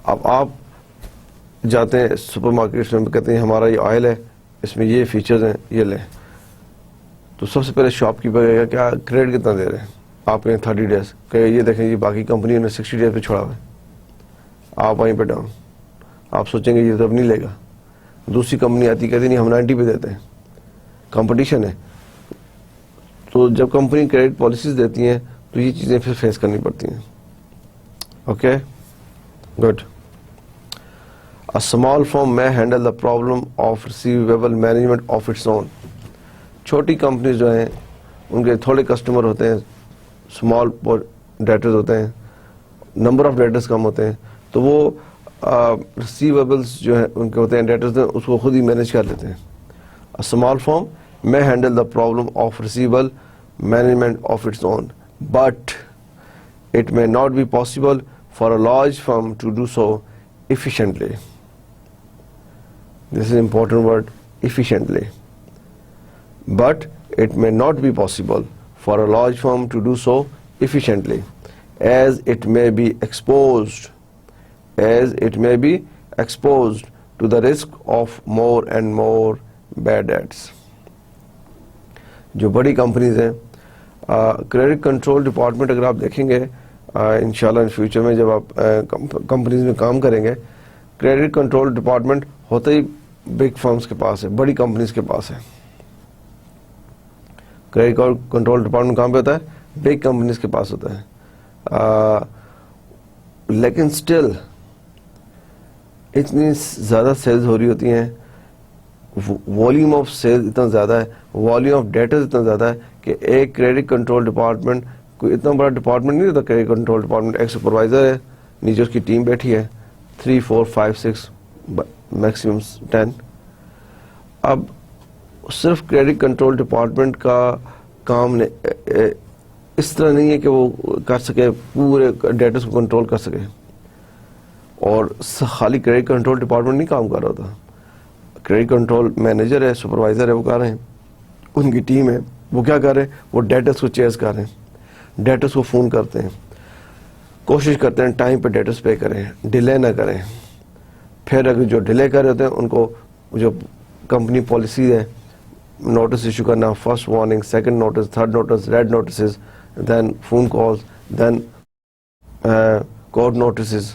اب آپ جاتے ہیں سپر مارکیٹس میں، کہتے ہیں ہمارا یہ آئل ہے، اس میں یہ فیچرز ہیں، یہ لیں. تو سب سے پہلے شاپ کیپر کہے گا کیا کریڈٹ کتنا دے رہے ہیں؟ آپ کہیں 30 days، کہ یہ دیکھیں یہ باقی کمپنیوں نے 60 days پہ چھوڑا ہوا ہے، آپ وہیں پہ ڈاؤن. آپ سوچیں گے یہ تو اب نہیں لے گا. دوسری کمپنی آتی کہتی نہیں ہم 90 پہ دیتے ہیں، کمپٹیشن ہے. تو جب کمپنی کریڈٹ پالیسیز دیتی ہیں تو یہ چیزیں پھر فیس کرنی پڑتی ہیں. Okay good. A small firm may handle the problem of receivable management of its own. چھوٹی کمپنیز جو ہیں ان کے تھوڑے کسٹمر ہوتے ہیں، اسمال ڈیٹرز ہوتے ہیں، نمبر آف ڈیٹرز کم ہوتے ہیں، تو وہ ریسیویبلس جو ہیں ان کے ہوتے ہیں ڈیٹرز، اس کو خود ہی مینیج کر لیتے ہیں. A small firm may handle the problem of receivable management of its own, but it may not be possible for a large firm to do so efficiently. This is an important word, efficiently. But it may not be possible for a large firm to do so efficiently, as it may be exposed to the risk of more and more bad debts. جو بڑی companies ہیں، credit control department اگر آپ دیکھیں گے انشاءاللہ in future میں جب آپ کمپنیز میں کام کریں گے، کریڈٹ کنٹرول ڈپارٹمنٹ ہوتا ہی بگ فرمز کے پاس ہے، بڑی کمپنیز کے پاس ہے. کریڈٹ کنٹرول ڈپارٹمنٹ کہاں پہ ہوتا ہے؟ بگ کمپنیز کے پاس ہوتا ہے. لیکن اسٹل اتنی زیادہ سیلز ہو رہی ہوتی ہیں، والیوم آف سیل اتنا زیادہ ہے، والیوم آف ڈیٹاز اتنا زیادہ ہے کہ ایک کریڈٹ کنٹرول ڈپارٹمنٹ کوئی اتنا بڑا ڈپارٹمنٹ نہیں ہوتا. کریڈٹ کنٹرول ڈپارٹمنٹ ایک سپروائزر ہے، نیچے اس کی ٹیم بیٹھی ہے، 3 4 5 6 میکسیمم 10. اب صرف کریڈٹ کنٹرول ڈپارٹمنٹ کا کام اس طرح نہیں ہے کہ وہ کر سکے پورے ڈیٹاز کو کنٹرول کر سکے، اور خالی کریڈٹ کنٹرول ڈپارٹمنٹ نہیں کام کر رہا ہوتا. کریڈٹ کنٹرول مینیجر ہے، سپروائزر ہے، وہ کر رہے ہیں، ان کی ٹیم ہے، وہ کیا کر رہے ہیں؟ وہ ڈیٹاز کو چیز کر رہے ہیں، ڈیٹاز کو فون کرتے ہیں، کوشش کرتے ہیں ٹائم پہ ڈیٹاز پے کریں، ڈیلے نہ کریں. پھر اگر جو ڈیلے کر رہے ہوتے ہیں ان کو جو کمپنی پالیسی ہے نوٹس ایشو کرنا، first warning, second notice, third notice, red notices, then phone calls, then court notices.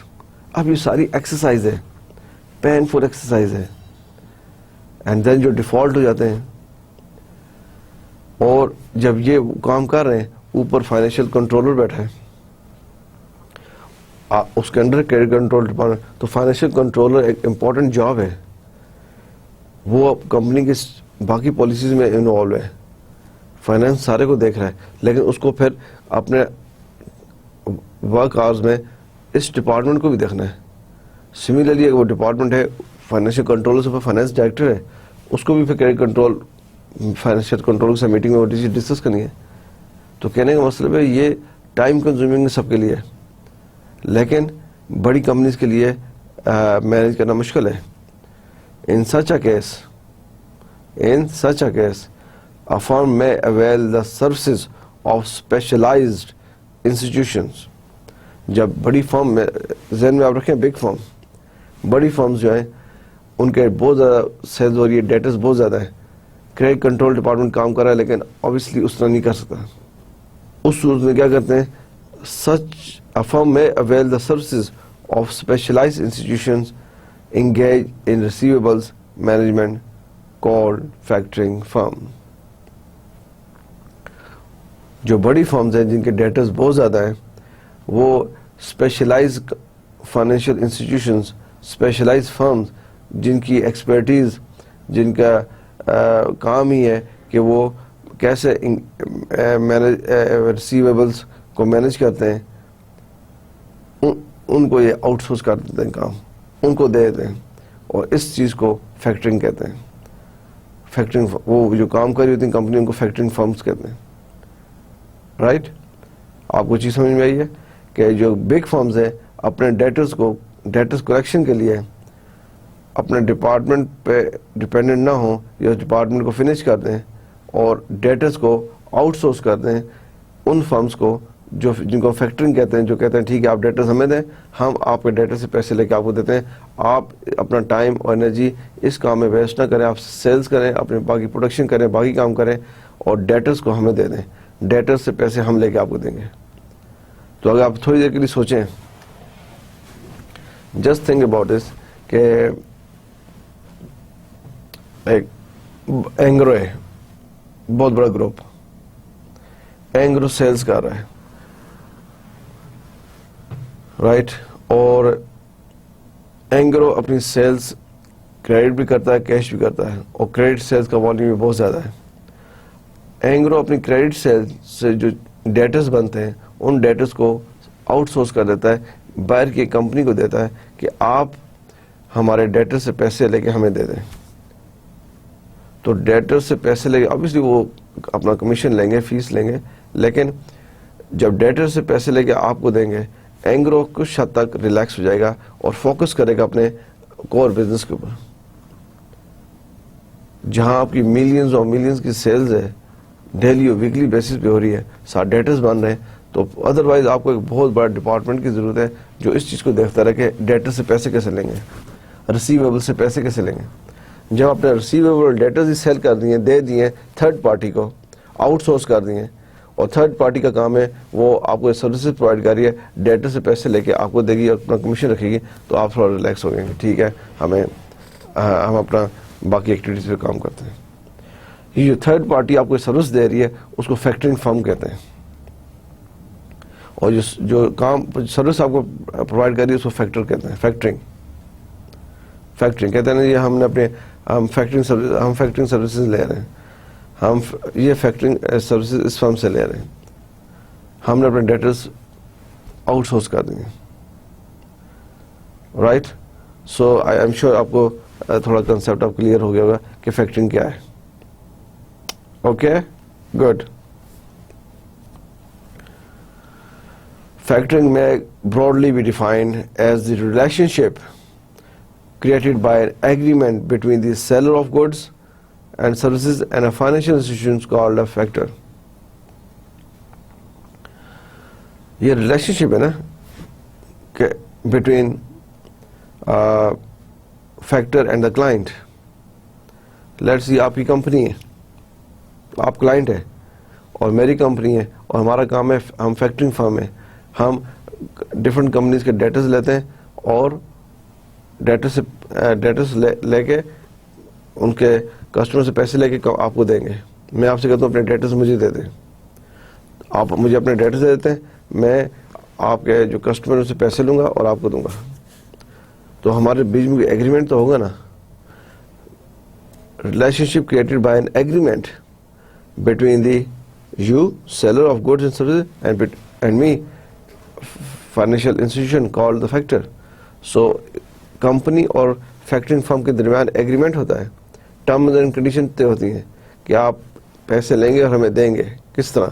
اب یہ ساری ایکسرسائز ہے، پین فل ایکسرسائز ہے. اینڈ دین جو ڈیفالٹ ہو جاتے ہیں، اور جب یہ کام کر رہے ہیں اوپر فائنینشیل کنٹرولر بیٹھا ہے، اس کے اندر کریڈٹ کنٹرول ڈپارٹمنٹ، تو فائنینشیل کنٹرولر ایک امپورٹنٹ جاب ہے، وہ کمپنی کی باقی پالیسیز میں انوالو ہے، فائنینس سارے کو دیکھ رہا ہے، لیکن اس کو پھر اپنے ورک آورز میں اس ڈپارٹمنٹ کو بھی دیکھنا ہے. سملرلی اگر وہ ڈپارٹمنٹ ہے فائنینشیل کنٹرولر سے فائنینس ڈائریکٹر ہے، اس کو بھی پھر کریڈٹ کنٹرول فائنینشیل کنٹرول سے میٹنگ میں ڈسکس کرنی ہے. تو کہنے کا مطلب ہے یہ ٹائم کنزیومنگ سب کے لیے ہے، لیکن بڑی کمپنیز کے لیے مینیج کرنا مشکل ہے. In such a case, a firm may avail the services of specialized institutions. جب بڑی فرم میں ذہن میں آپ رکھیں بگ فرم, بڑی فرمز جو ہیں ان کے بہت زیادہ سیلز ہو رہی ہے, ڈیٹاز بہت زیادہ ہے, کریڈٹ کنٹرول ڈپارٹمنٹ کام کر رہا ہے لیکن obviously اس طرح نہیں کر سکتا. اس صورت میں کیا کرتے ہیں, such a firm may avail the services of specialized institutions engage in receivables management called factoring firm. جو بڑی فرمز ہیں جن کے ڈیٹاز بہت زیادہ ہیں وہ specialise financial institutions, specialise firms جن کی ایکسپرٹیز, جن کا کام ہی ہے کہ وہ کیسے ریسیویبلس کو مینیج کرتے ہیں, ان کو یہ آؤٹ سورس کر دیتے ہیں کام, ان کو دے دیتے ہیں, اور اس چیز کو فیکٹرنگ کہتے ہیں. فیکٹرنگ وہ جو کام کر رہی ہوتی ہیں کمپنی ان کو فیکٹرنگ فرمز کہتے ہیں. رائٹ, آپ کو چیز سمجھ میں آئی ہے کہ جو بگ فرمز ہیں اپنے ڈیٹرز کلیکشن کے لیے اپنے ڈپارٹمنٹ پہ ڈپینڈنٹ نہ ہوں, یا ڈپارٹمنٹ کو فنش کر دیں اور ڈیٹرز کو آؤٹ سورس کر دیں ان فرمز کو جن کو فیکٹرنگ کہتے ہیں, جو کہتے ہیں ٹھیک ہے آپ ڈیٹرز ہمیں دیں, ہم آپ کے ڈیٹر سے پیسے لے کے آپ کو دیتے ہیں, آپ اپنا ٹائم اور انرجی اس کام میں ویسٹ نہ کریں, آپ سیلز کریں, اپنے باقی پروڈکشن کریں, باقی کام کریں, اور ڈیٹرز کو ہمیں دے دیں, ڈیٹر سے پیسے ہم لے کے آپ کو دیں گے. تو اگر آپ تھوڑی دیر کے لیے سوچیں, جسٹ تھنک اباؤٹ دس کہ ایک اینگرو ہے, بہت بڑا گروپ, اینگرو سیلز کر رہا ہے, رائٹ, اور اینگرو اپنی سیلز کریڈٹ بھی کرتا ہے, کیش بھی کرتا ہے, اور کریڈٹ سیلز کا والیوم بھی بہت زیادہ ہے. اینگرو اپنی کریڈٹ سیلز سے جو ڈیٹرز بنتے ہیں ان ڈیٹرز کو آؤٹ سورس کر دیتا ہے, باہر کی کمپنی کو دیتا ہے کہ آپ ہمارے ڈیٹر سے پیسے لے کے ہمیں دے دیں. تو ڈیٹر سے پیسے لے کے obviously وہ اپنا کمیشن لیں گے, فیس لیں گے, لیکن جب ڈیٹر سے پیسے لے کے آپ کو دیں گے اینگرو کچھ حد تک ریلیکس ہو جائے گا اور فوکس کرے گا اپنے کور بزنس کے اوپر. جہاں آپ کی ملینز اور ملینز کی سیلز ہے, ڈیلی اور ویکلی بیسس پہ ہو رہی ہے, 7 ڈیٹرز بن رہے ہیں, تو ادروائز آپ کو ایک بہت بڑا ڈپارٹمنٹ کی ضرورت ہے جو اس چیز کو دیکھتا رہے کہ ڈیٹر سے پیسے کیسے لیں گے, ریسیویبل سے پیسے کیسے لیں گے. جب آپ نے ریسیویبل ڈیٹرز ہی سیل کر دیے, دے دیے تھرڈ پارٹی کو, آؤٹ سورس کر دیے, اور تھرڈ پارٹی کا کام ہے وہ آپ کو سروسز پرووائڈ کر رہی ہے, ڈیٹر سے پیسے لے کے آپ کو دے گی, اپنا کمیشن رکھے گی, تو آپ تھوڑا ریلیکس ہو گئے, ٹھیک ہے ہم اپنا باقی ایکٹیویٹیز پہ کام کرتے ہیں. یہ جو تھرڈ پارٹی آپ کو سروس دے رہی ہے اس کو فیکٹرنگ فرم کہتے ہیں, اور جو کام سروس آپ کو پرووائڈ کر رہی ہے اس کو فیکٹر کہتے ہیں. فیکٹرنگ کہتے ہیں نا, یہ ہم نے اپنے ہم فیکٹرنگ سروسز لے رہے ہیں, ہم یہ فیکٹرنگ سروسز اس فرم سے لے رہے ہیں, ہم نے اپنے ڈیٹرز آؤٹ سورس کر دیں گے. Right, so I am sure آپ کو تھوڑا کنسیپٹ آپ کلیئر ہو گیا ہوگا کہ فیکٹرنگ کیا ہے. Okay, good. Factoring may broadly be defined as the relationship created by an agreement between the seller of goods and services and a financial institution called a factor. یہ relation شپ ہے نا کہ between factor and the client. Let's see آپ کی company ہے, آپ client ہے, اور میری کمپنی ہے, اور ہمارا کام ہے, ہم فیکٹرنگ فرم ہے, ہم ڈفرینٹ کمپنیز کے ڈیٹرز لیتے ہیں اور ڈیٹرز لے کے ان کے کسٹمر سے پیسے لے کے آپ کو دیں گے. میں آپ سے کہتا ہوں اپنے ڈیٹرز مجھے دے دیں, آپ مجھے اپنے ڈیٹرز دے دیتے ہیں, میں آپ کے جو کسٹمر سے پیسے لوں گا اور آپ کو دوں گا. تو ہمارے بیچ میں ایگریمنٹ تو ہوگا نا. Relation ship created by an agreement between the you seller of goods and services and me financial institution called the factor. So company اور فیکٹرنگ فرم کے درمیان ایگریمنٹ ہوتا ہے, ٹرمز اینڈ کنڈیشن طے ہوتی ہیں کہ آپ پیسے لیں گے اور ہمیں دیں گے کس طرح.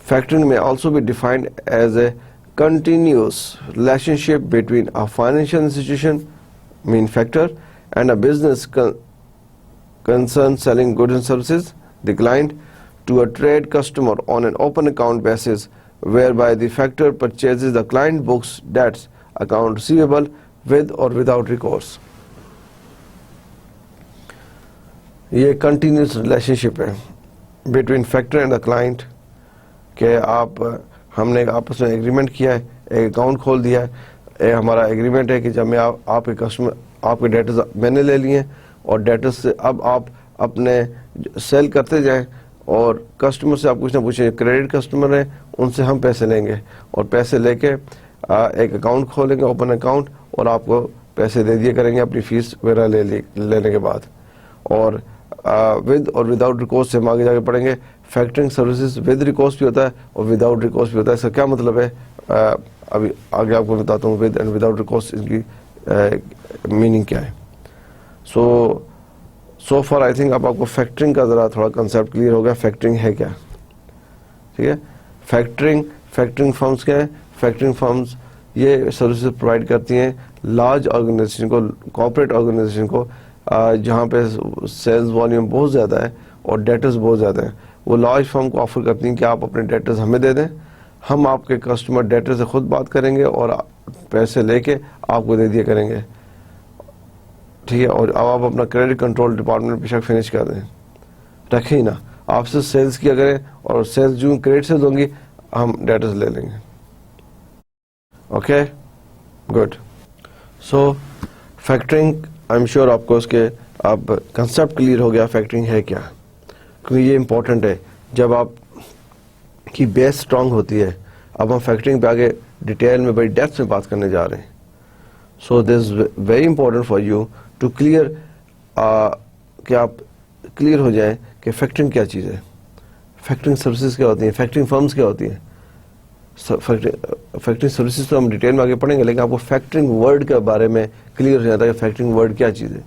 فیکٹرنگ میں آلسو بھی defined as a continuous relationship between a financial institution, mean factor, and a business concern selling goods and services, the client, to a trade customer on an open account basis, whereby the factor purchases the client books debts account receivable with or without recourse. یہ continuous relationship ہے between factor and the client کہ ہم نے آپس میں agreement کیا ہے, ایک اکاؤنٹ کھول دیا ہے. ہمارا ایگریمنٹ ہے کہ جب میں آپ کے کسٹمر آپ کے ڈیٹرز میں نے لے لیے اور ڈیٹرز سے اب آپ اپنے سیل کرتے جائیں اور کسٹمر سے آپ کچھ نہ پوچھیں. کریڈٹ کسٹمر ہیں, ان سے ہم پیسے لیں گے اور پیسے لے کے ایک اکاؤنٹ کھولیں گے, اوپن اکاؤنٹ, اور آپ کو پیسے دے دیا کریں گے اپنی فیس وغیرہ لینے کے بعد. اور ود اور وداؤٹ ریکورس سے ہم آگے جا کے پڑھیں گے. فیکٹرنگ سروسز ود ریکورس بھی ہوتا ہے اور وداؤٹ ریکورس بھی ہوتا ہے. اس کا کیا مطلب ہے ابھی آگے آپ کو بتاتا ہوں. ود اینڈ وداؤٹ ریکورس اس کی میننگ کیا ہے. سو فار آئی تھنک اب آپ کو فیکٹرنگ کا ذرا تھوڑا کنسیپٹ کلیئر ہو گیا. فیکٹرنگ ہے کیا, ٹھیک ہے. فیکٹرنگ فرمز کیا ہے. فیکٹرنگ فرمز یہ سروسز پرووائڈ کرتی ہیں لارج آرگنائزیشن کو, کارپوریٹ آرگنائزیشن کو, جہاں پہ سیلز والیوم بہت زیادہ ہے اور ڈیٹرز بہت زیادہ ہیں. وہ لارج فرم کو آفر کرتی ہیں کہ آپ اپنے ڈیٹرز ہمیں دے دیں, ہم آپ کے کسٹمر ڈیٹر سے خود بات کریں گے اور پیسے لے کے آپ کو دے دیا کریں گے, ٹھیک ہے. اور اب آپ اپنا کریڈٹ کنٹرول ڈپارٹمنٹ پہ فنش کر دیں, رکھیں ہی نا, آپ سے سیلز کیا کریں اور سیلز جو کریڈٹ سے ہوں گی ہم ڈیٹرز لے لیں گے. Okay, good. So factoring I am sure آپ کو اس کے اب کنسیپٹ کلیئر ہو گیا فیکٹرنگ ہے کیا, کیونکہ یہ امپورٹنٹ ہے جب آپ کی بیس اسٹرانگ ہوتی ہے. اب ہم فیکٹرنگ پہ آگے ڈیٹیل میں بڑی ڈیپتھ میں بات کرنے جا رہے ہیں. So this is very important for you to clear کہ آپ کلیئر ہو جائیں کہ فیکٹرنگ کیا چیز ہے, فیکٹرنگ سروسز کیا ہوتی ہیں, فیکٹرنگ فرمز کیا ہوتی ہیں. فیکٹرنگ سروسز تو ہم ڈیٹیل میں آگے پڑھیں گے, لیکن آپ کو فیکٹرنگ ورڈ کے بارے میں کلیئر ہو جاتا ہے کہ فیکٹرنگ ورڈ کیا چیز ہے.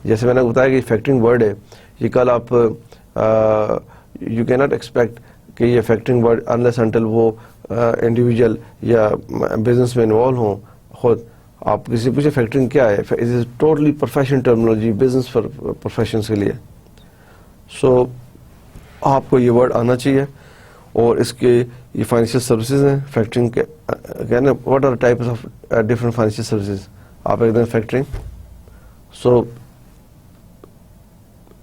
جیسے میں نے بتایا کہ فیکٹرنگ ورڈ ہے, یہ کل آپ یو کی ناٹ ایکسپیکٹ کہ یہ فیکٹرنگ ورڈ انلیس انٹل وہ انڈیویجول یا بزنس میں انوالو ہوں خود. آپ کسی پوچھے فیکٹرنگ کیا ہے, it is totally professional terminology business professions کے لیے. سو آپ کو یہ ورڈ آنا چاہیے. اور اس کے یہ فائنینشیل سروسز ہیں فیکٹرنگ کے, کہنا what are types of different financial services. آپ ایک دم factoring, so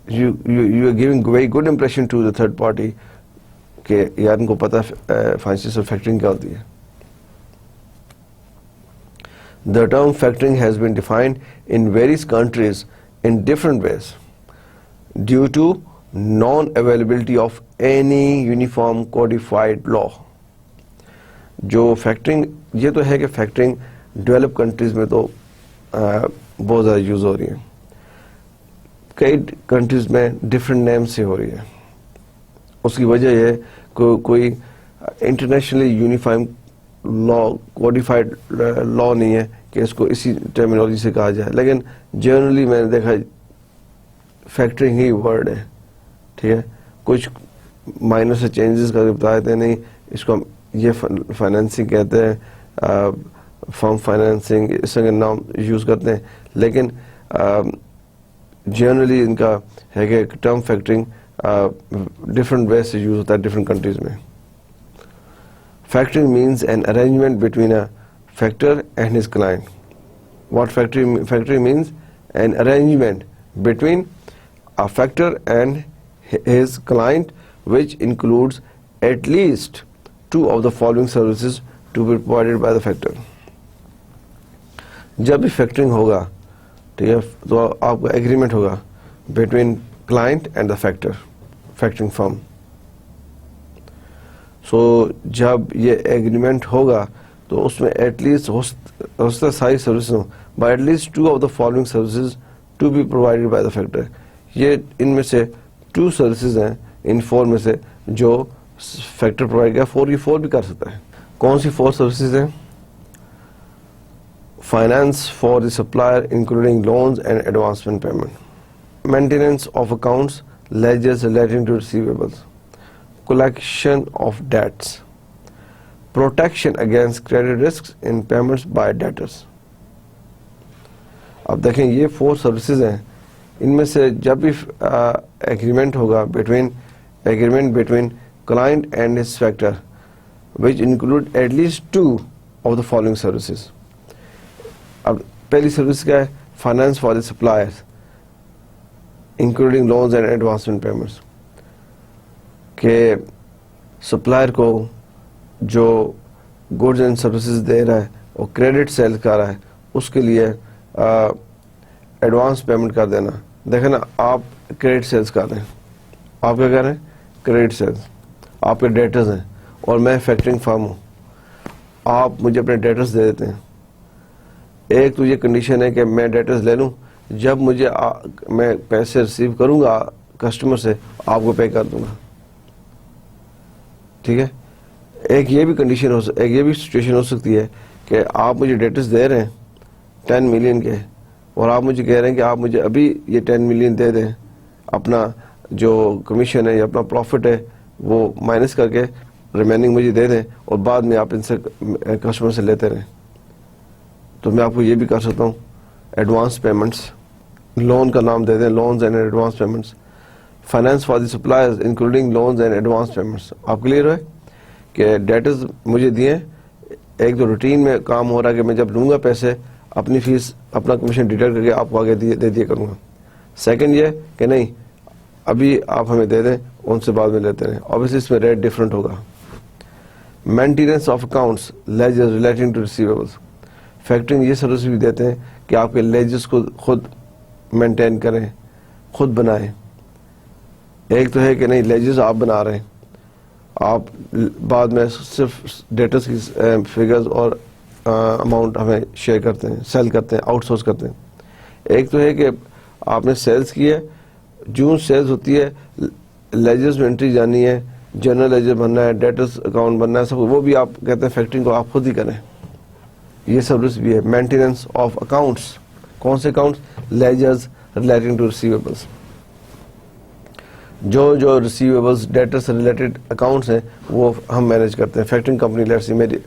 you are giving very good impression to the third party کہ یار ان کو پتا ہے فائنینشیل فیکٹرنگ کیا ہوتی ہے. The term factoring has been defined in various countries in different ways due to non-availability of any uniform codified law. جو factoring یہ تو ہے کہ فیکٹرنگ ڈیولپ کنٹریز میں تو بہت زیادہ یوز ہو رہی ہے, کئی کنٹریز میں ڈفرینٹ نیم سے ہو رہی ہے. اس کی وجہ یہ کوئی انٹرنیشنلی یونیفائم لا کوڈیفائڈ لا نہیں ہے کہ اس کو اسی ٹرمینالوجی سے کہا جائے, لیکن جنرلی میں نے دیکھا فیکٹرنگ ہی ورڈ ہے, ٹھیک ہے. کچھ مائنر سے چینجز کر کے بتا دیتے ہیں, نہیں اس کو ہم یہ فائنینسنگ کہتے ہیں, فرم فائنینسنگ اس طرح کے نام یوز کرتے ہیں, لیکن جنرلی ان کا ہے کہ ٹرم فیکٹرنگ ڈفرنٹ وے سے یوز ہوتا ہے ڈفرنٹ کنٹریز میں. Factoring means an arrangement between a factor and his client. What factoring means? An arrangement between a factor and his client which includes at least two of the following services to be provided by the factor. جب بھی factoring ہوگا, ٹھیک ہے, تو آپ کا agreement ہوگا between client and the factor, factoring firm. سو جب یہ ایگریمنٹ ہوگا تو اس میں ایٹ لیسٹ ہوتا ساری سروسز ہوں, by at least two of the following services to be provided by the factor. یہ ان میں سے 2 سروسز ہیں ان 4 میں سے جو فیکٹر پرووائڈ کیا. 4 یہ 4 بھی کر سکتا ہے. کون سی 4 سروسز ہیں؟ Finance for the supplier including loans and advancement payment, maintenance of accounts ledgers relating to receivables, collection of debts, protection against credit risk in payments by debtors. اب دیکھیں یہ 4 سروسز ہیں, ان میں سے جب بھی ایگریمنٹ ہوگا between client and his factor which include at least 2 of the following services. اب پہلی سروس کیا ہے؟ Finance for the suppliers including loans and advancement payments, کہ سپلائر کو جو گڈز اینڈ سروسز دے رہا ہے اور کریڈٹ سیل کر رہا ہے اس کے لیے ایڈوانس پیمنٹ کر دینا. دیکھیں نا, آپ کریڈٹ سیلز کر رہے ہیں, آپ کیا کر رہے ہیں؟ Credit sales. آپ کے ڈیٹرز ہیں اور میں فیکٹرنگ فرم ہوں, آپ مجھے اپنے ڈیٹرز دے دیتے ہیں. ایک تو یہ کنڈیشن ہے کہ میں ڈیٹرز لے لوں, جب مجھے میں پیسے ریسیو کروں گا کسٹمر سے آپ کو پے کر دوں گا, ٹھیک ہے. ایک یہ بھی کنڈیشن ایک یہ بھی سچویشن ہو سکتی ہے کہ آپ مجھے ڈیٹرز دے رہے ہیں 10 ملین کے, اور آپ مجھے کہہ رہے ہیں کہ آپ مجھے ابھی یہ 10 ملین دے دیں, اپنا جو کمیشن ہے یا اپنا پروفٹ ہے وہ مائنس کر کے ریمیننگ مجھے دے دیں, اور بعد میں آپ ان سے کسٹمر سے لیتے رہیں. تو میں آپ کو یہ بھی کر سکتا ہوں ایڈوانس پیمنٹس, لون کا نام دے دیں, loans and advance payments. Finance for the suppliers including loans and advance payments. آپ کلیئر ہے کہ ڈیٹرز مجھے دیے, ایک تو روٹین میں کام ہو رہا ہے کہ میں جب لوں گا پیسے اپنی فیس اپنا کمیشن ڈیٹیل کر کے آپ کو آگے دے دیا کروں گا. سیکنڈ یہ کہ نہیں ابھی آپ ہمیں دے دیں, ان سے بعد میں لیتے رہیں. obviously اس میں ریٹ ڈفرینٹ ہوگا. Maintenance of accounts ledgers relating to receivables. Factoring یہ سروس بھی دیتے ہیں کہ آپ کے لیجرز کو خود مینٹین کریں, خود بنائیں. ایک تو ہے کہ نہیں لیجرز آپ بنا رہے ہیں, آپ بعد میں صرف ڈیٹرز کی فگرز اور اماؤنٹ ہمیں شیئر کرتے ہیں, سیل کرتے ہیں, آؤٹ سورس کرتے ہیں. ایک تو ہے کہ آپ نے سیلز کی ہے, جو سیلز ہوتی ہے لیجرز میں انٹری جانی ہے, جنرل لیجر بننا ہے, ڈیٹرز اکاؤنٹ بننا ہے, سب وہ بھی آپ کہتے ہیں فیکٹرنگ کو آپ خود ہی کریں. یہ سروس بھی ہے. Maintenance of accounts. کون سے accounts? Ledgers relating to receivables. جو ریسیویبلس ڈیٹر سے ریلیٹڈ اکاؤنٹس ہیں وہ ہم مینیج کرتے ہیں. فیکٹرنگ کمپنی لیٹس سی میری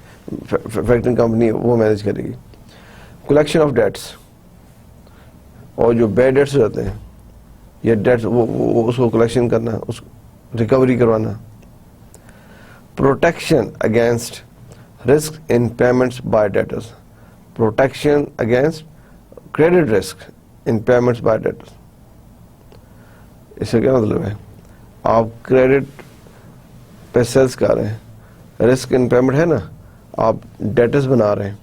فیکٹرنگ کمپنی وہ مینیج کرے گی. کلیکشن آف ڈیٹس, اور جو بیڈ ڈیٹس رہتے ہیں یہ ڈیٹس وہ اس کو کلیکشن کرنا, اس ریکوری کروانا. Protection against risk in payments by debtors. Protection against credit risk in payments by debtors. اس سے کیا مطلب ہے؟ آپ کریڈٹ پہ سیلز کر رہے ہیں, رسک ان پیمنٹ ہے نا, آپ ڈیٹرز بنا رہے ہیں,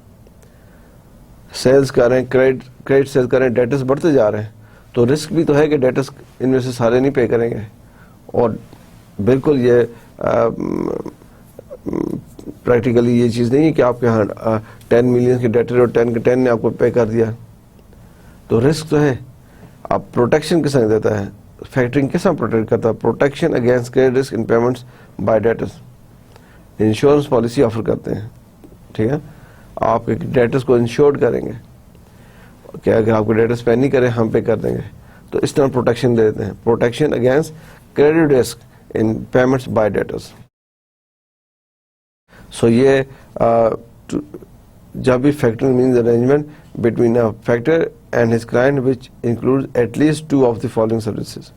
سیلز کر رہے ہیں, کریڈٹ سیل کر رہے ہیں, ڈیٹرز بڑھتے جا رہے ہیں, تو رسک بھی تو ہے کہ ڈیٹرز ان میں سے سارے نہیں پے کریں گے. اور بالکل یہ پریکٹیکلی یہ چیز نہیں ہے کہ آپ کے یہاں 10 ملین کے ڈیٹر اور 10 کے 10 نے آپ کو پے کر دیا, تو رسک تو ہے. آپ پروٹیکشن کس طرح دیتا ہے؟ فیکٹرنگ کس طرح پروٹیکٹ کرتا ہے؟ Protection against credit risk in payments by debtors. Insurance policy offer کرتے ہیں, ٹھیک ہے, آپ کے ڈیٹرز کو انشورڈ کریں گے کہ اگر آپ کو ڈیٹرز پے نہیں کریں ہم پے کر دیں گے. تو اس طرح پروٹیکشن دے دیتے ہیں. Protection against credit risk in payments by debtors. So یہ جب بھی factoring means arrangement between a factor and his client which include at least 2 of the following services.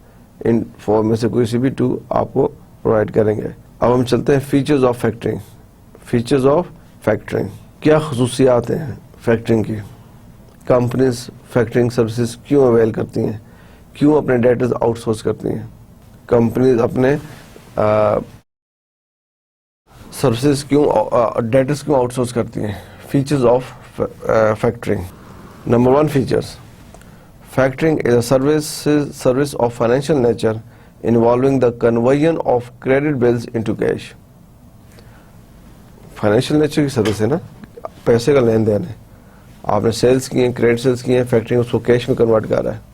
ان 4 میں سے کوئی سی بھی 2 آپ کو پرووائڈ کریں گے. اب ہم چلتے ہیں features of factoring. Features of factoring, کیا خصوصیات ہیں فیکٹرنگ کی؟ کمپنیز فیکٹرنگ سروسز کیوں اویل کرتی ہیں؟ کیوں اپنے ڈیٹرز آؤٹ سورس کرتی ہیں؟ کمپنیز اپنے سروسز کیوں ڈیٹرز کیوں آؤٹ سورس کرتی ہیں؟ Features of factoring. Number 1 features. Factoring is a service of financial nature involving the conversion of credit bills into cash. Financial nature کی سروس ہے نا, پیسے کا لین دین ہے, آپ نے سیلز کی ہیں, کریڈٹ سیلز کی ہیں, فیکٹرنگ اس کو کیش میں کنورٹ کر رہا ہے.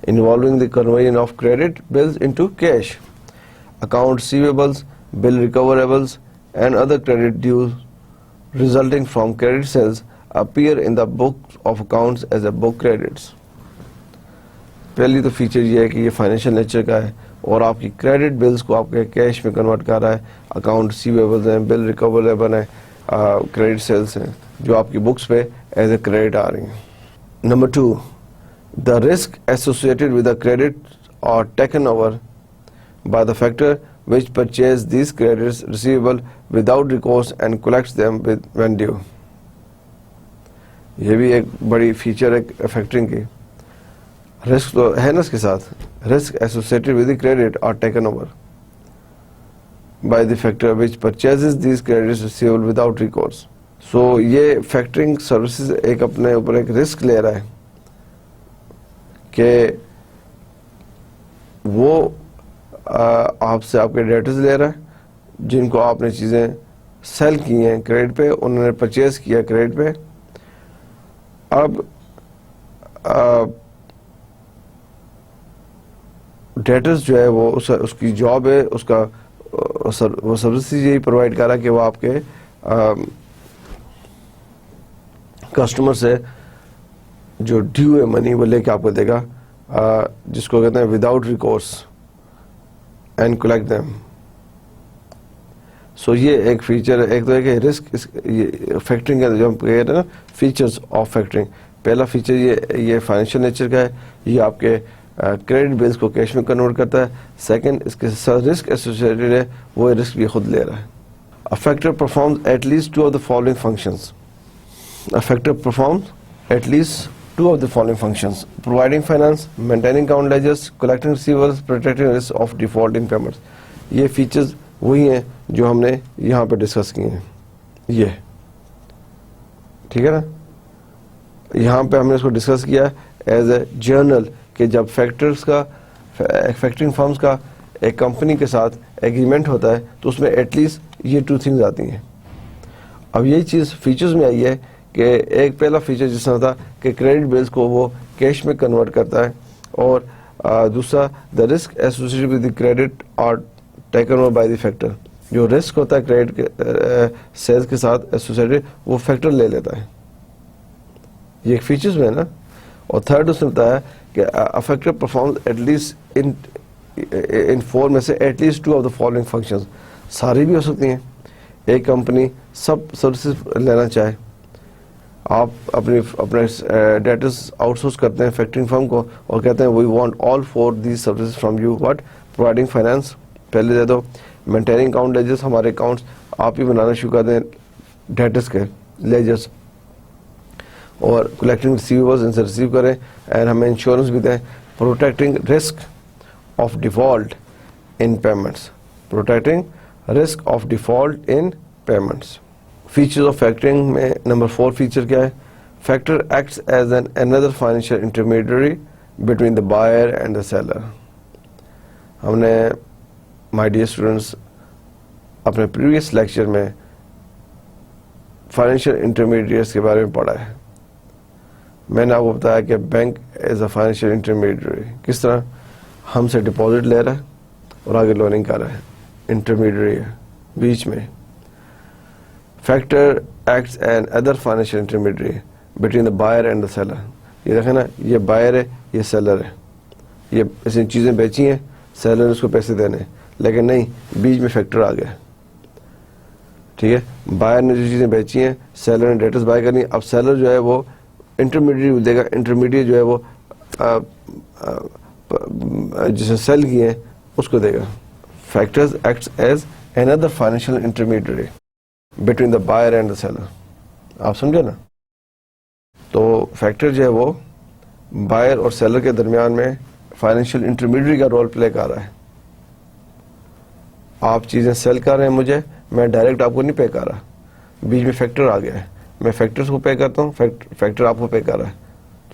Involving the conversion of credit bills into cash. Account receivables, bill recoverables and other credit dues resulting from credit sales appear in the books of accounts as a book credits. پہلی تو feature یہ ہے کہ یہ financial nature کا ہے اور آپ کی کریڈٹ بلز کو آپ کے کیش میں کنورٹ کر رہا ہے. اکاؤنٹ ریسیویبلز ہیں, بل ریکوریبل ہیں, کریڈٹ سیلز ہیں جو آپ کی بکس پہ ایز اے کریڈٹ آ رہی ہیں. Number 2, the risk associated with the credit are taken over by the factor which purchase these credits receivable without recourse and collects them when due. یہ بھی ایک بڑی فیچر ہے فیکٹرنگ کی. Risk تو ہے نا اس کے ساتھ, risk associated with the credit are taken over by the factor which purchases these credits receivable without recourse. So یہ فیکٹرنگ سروسز ایک اپنے اوپر ایک رسک لے رہا ہے کہ وہ آپ سے آپ کے ڈیٹرز لے رہا ہے جن کو آپ نے چیزیں سیل کی ہیں کریڈٹ پہ, انہوں نے پرچیز کیا کریڈٹ پہ. اب ڈیٹرز جو ہے وہ اس کی جاب ہے, اس کا وہ سروسز یہی پرووائڈ کر رہا ہے کہ وہ آپ کے کسٹمر سے جو ڈیو ہے منی وہ لے کے آپ کو دے گا, جس کو کہتے ہیں without recourse and collect them. So یہ ایک فیچر ہے. ایک تو ہے کہ رسک فیکٹرنگ کا جو ہم کہہ رہے ہیں نا فیچرز آف فیکٹرنگ, پہلا فیچر یہ فائنینشیل نیچر کا ہے, یہ آپ کے کریڈٹ بلز کو کیش میں کنورٹ کرتا ہے. سیکنڈ, اس کے ساتھ رسک ایسوسیٹڈ ہے, وہ رسک بھی خود لے رہا ہے. A factor performs at least two of the following functions. A factor performs at least two of the following functions: providing finance, maintaining account ledgers, collecting receivables, protecting risk of default in payments. یہ features وہی ہیں جو ہم نے یہاں پہ discuss کیے ہیں. یہ ٹھیک ہے نا, یہاں پہ ہم نے اس کو ڈسکس کیا ایز اے جرنل کہ جب فیکٹرز کا فیکٹرنگ فرمز کا ایک کمپنی کے ساتھ ایگریمنٹ ہوتا ہے تو اس میں ایٹ لیسٹ یہ 2 تھنگز آتی ہیں. اب یہی چیز فیچرز میں آئی ہے کہ ایک پہلا فیچر جس طرح تھا کہ کریڈٹ بلز کو وہ کیش میں کنورٹ کرتا ہے, اور دوسرا the risk associated with the credit are taken over by the factor. جو رسک ہوتا ہے کریڈٹ سیلز کے ساتھ ایسوسیٹڈ وہ فیکٹر لے لیتا ہے. یہ ایک فیچرز میں ہے نا. اور تھرڈ اس نے بتایا کہ factor performs at least in 4 میں سے at least 2 of the following functions. ساری بھی ہو سکتی ہیں. ایک کمپنی سب سروسز لینا چاہے, آپ اپنے ڈیٹرز آؤٹ سورس کرتے ہیں فیکٹرنگ فرم کو اور کہتے ہیں we want all 4 these services from you. What? Providing finance پہلے دے دو, مینٹیننگ اکاؤنٹ لیجرز ہمارے اکاؤنٹس آپ ہی بنانا شروع کر دیں ڈیٹرز کے لیجرز, اور کلیکٹنگ ریسیویبلز ان سے ریسیو کریں, اینڈ ہمیں انشورنس بھی دیں. Protecting risk of default in payments, protecting risk of default in payments. Features of factoring میں نمبر 4 فیچر کیا ہے؟ Factor acts as an another financial intermediary between the buyer and the seller. ہم نے مائی dear students اپنے previous lecture میں financial intermediates کے بارے میں پڑھا ہے. میں نے آپ کو بتایا کہ bank as a financial intermediary کس طرح ہم سے ڈپازٹ لے رہا ہے اور آگے لوننگ کر رہا ہے, انٹرمیڈیٹری ہے بیچ میں. Factor acts and other financial intermediary between the buyer and the seller. یہ دیکھیں نا, یہ بائر ہے یہ سیلر ہے, یہ اس نے چیزیں بیچی ہیں, سیلر نے اس کو پیسے دینے, لیکن نہیں بیچ میں فیکٹر آ گیا. ٹھیک ہے, بائر نے جو چیزیں بیچی ہیں سیلر نے ڈیٹرز بائی کرنی, اب سیلر جو ہے وہ انٹرمیڈیٹ دے گا, انٹرمیڈیٹ جو ہے وہ جسے سیل کیے ہیں اس کو دے گا. Factors acts as another financial intermediary between the buyer and the seller. آپ سمجھے نا. تو فیکٹر جو ہے وہ بائر اور سیلر کے درمیان میں فائنینشیل انٹرمیڈیٹری کا رول پلے کر رہا ہے. آپ چیزیں سیل کر رہے ہیں مجھے, میں ڈائریکٹ آپ کو نہیں پے کر رہا, بیچ میں فیکٹر آ گیا ہے, میں فیکٹرز کو پے کرتا ہوں, فیکٹر آپ کو پے کر رہا ہے.